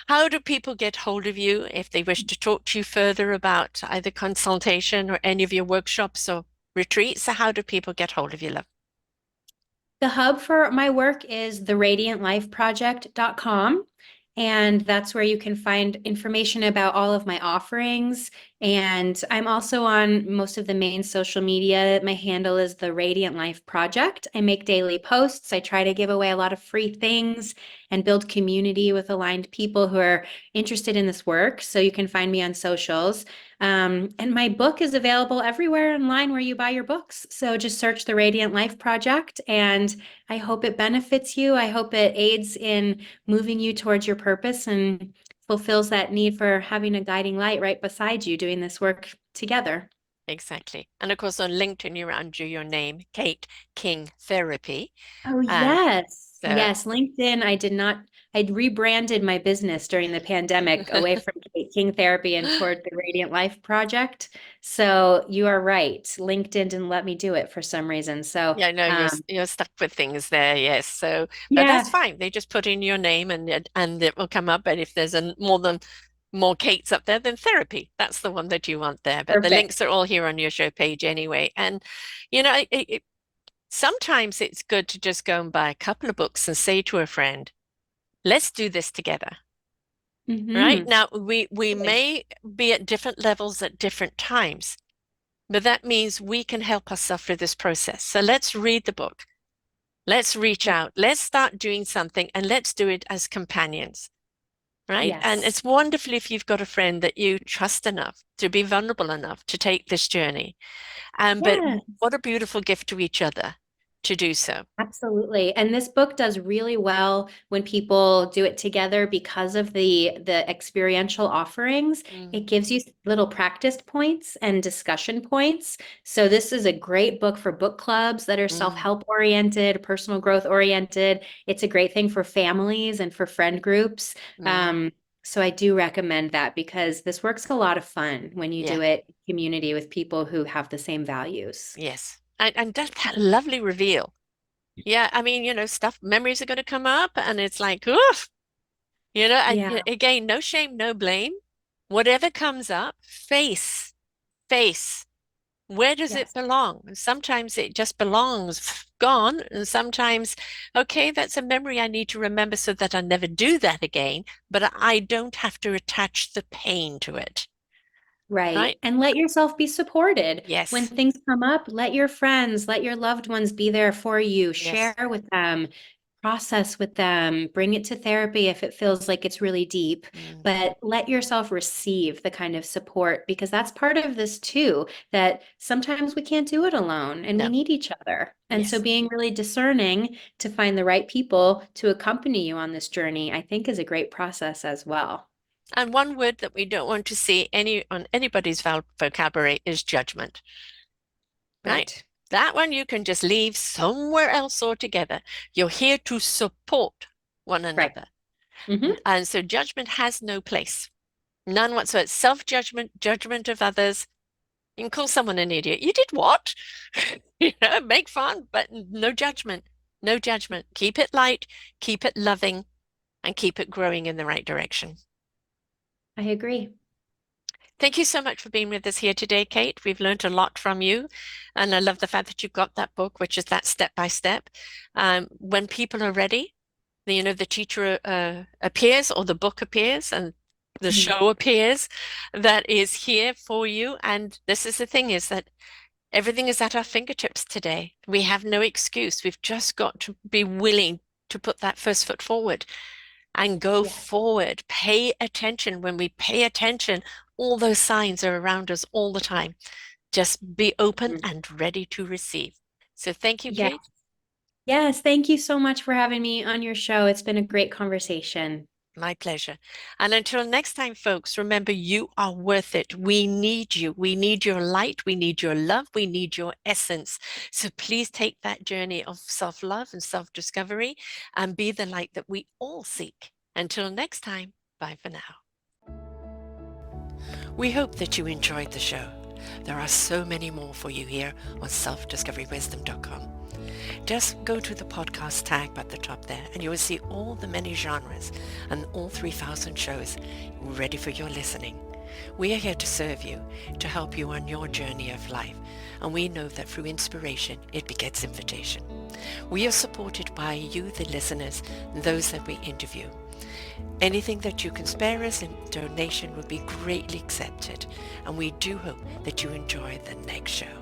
How do people get hold of you if they wish to talk to you further about either consultation or any of your workshops or retreats? So how do people get hold of you, love? The hub for my work is theradiantlifeproject.com. And that's where you can find information about all of my offerings And I'm also on most of the main social media. My handle is the Radiant Life Project. I make daily posts. I try to give away a lot of free things and build community with aligned people who are interested in this work. So you can find me on socials. And my book is available everywhere online where you buy your books. So just search the Radiant Life Project, and I hope it benefits you. I hope it aids in moving you towards your purpose and fulfills that need for having a guiding light right beside you doing this work together. Exactly. And of course, on LinkedIn, you're under your name, Kate King Therapy. Oh, Uh, yes. so Yes. LinkedIn, I did not, I rebranded my business during the pandemic away from King Therapy and toward the Radiant Life Project. So you are right. LinkedIn didn't let me do it for some reason. So, yeah, no, you're stuck with things there, yes. So, but that's yeah, fine. They just put in your name and it will come up. And if there's more Kates up there, then therapy. That's the one that you want there. But the links perfect. are all here on your show page anyway. And sometimes it's good to just go and buy a couple of books and say to a friend, let's do this together. Right? Mm-hmm. Now, we may be at different levels at different times, but that means we can help ourselves through this process. So let's read the book. Let's reach out. Let's start doing something and let's do it as companions. Right? And Yes. it's wonderful if you've got a friend that you trust enough to be vulnerable enough to take this journey. But Yeah. what a beautiful gift to each other to do so. Absolutely. And this book does really well when people do it together because of the experiential offerings. Mm, It gives you little practice points and discussion points. So this is a great book for book clubs that are mm, self-help oriented, personal growth oriented. It's a great thing for families and for friend groups. mm. Um, so I do recommend that because this work's a lot of fun when you Yeah, do it in community with people who have the same values. yes. And that lovely reveal. Yeah, I mean, stuff, memories are going to come up and it's like, oof, Yeah. again, no shame, no blame. Whatever comes up, face. Where does it Yes. belong? And sometimes it just belongs gone. And sometimes, okay, that's a memory I need to remember so that I never do that again, but I don't have to attach the pain to it, Right. right? And let yourself be supported. When Yes, things come up, let your friends, let your loved ones be there for you. Share yes. with them, process with them, bring it to therapy if it feels like it's really deep. Mm, But let yourself receive the kind of support because that's part of this too, that sometimes we can't do it alone and we no, need each other. And so yes. being really discerning to find the right people to accompany you on this journey, I think is a great process as well. And one word that we don't want to see on anybody's vocabulary is judgment, right? Right. That one you can just leave somewhere else altogether. You're here to support one Right. another. Hmm. And so judgment has no place, none whatsoever. Self-judgment, judgment of others. You can call someone an idiot. You did what? Make fun, but no judgment. No judgment. Keep it light, keep it loving, and keep it growing in the right direction. I agree. Thank you so much for being with us here today, Kate. We've learned a lot from you. And I love the fact that you've got that book, which is that step by step. When people are ready, the teacher appears or the book appears and the Mhm. show appears that is here for you. And this is the thing is that everything is at our fingertips today. We have no excuse. We've just got to be willing to put that first foot forward and go Yeah. forward. Pay attention. When we pay attention, all those signs are around us all the time. Just be open Mhm. and ready to receive. So thank you, Yeah. Kate. Yes. Thank you so much for having me on your show. It's been a great conversation. My pleasure. And until next time, folks, remember you are worth it. We need you. We need your light. We need your love. We need your essence. So please take that journey of self-love and self-discovery and be the light that we all seek. Until next time, bye for now. We hope that you enjoyed the show. There are so many more for you here on selfdiscoverywisdom.com. Just go to the podcast tab at the top there and you will see all the many genres and all 3,000 shows ready for your listening. We are here to serve you, to help you on your journey of life, and we know that through inspiration, it begets invitation. We are supported by you, the listeners, and those that we interview. Anything that you can spare us in donation would be greatly accepted, and we do hope that you enjoy the next show.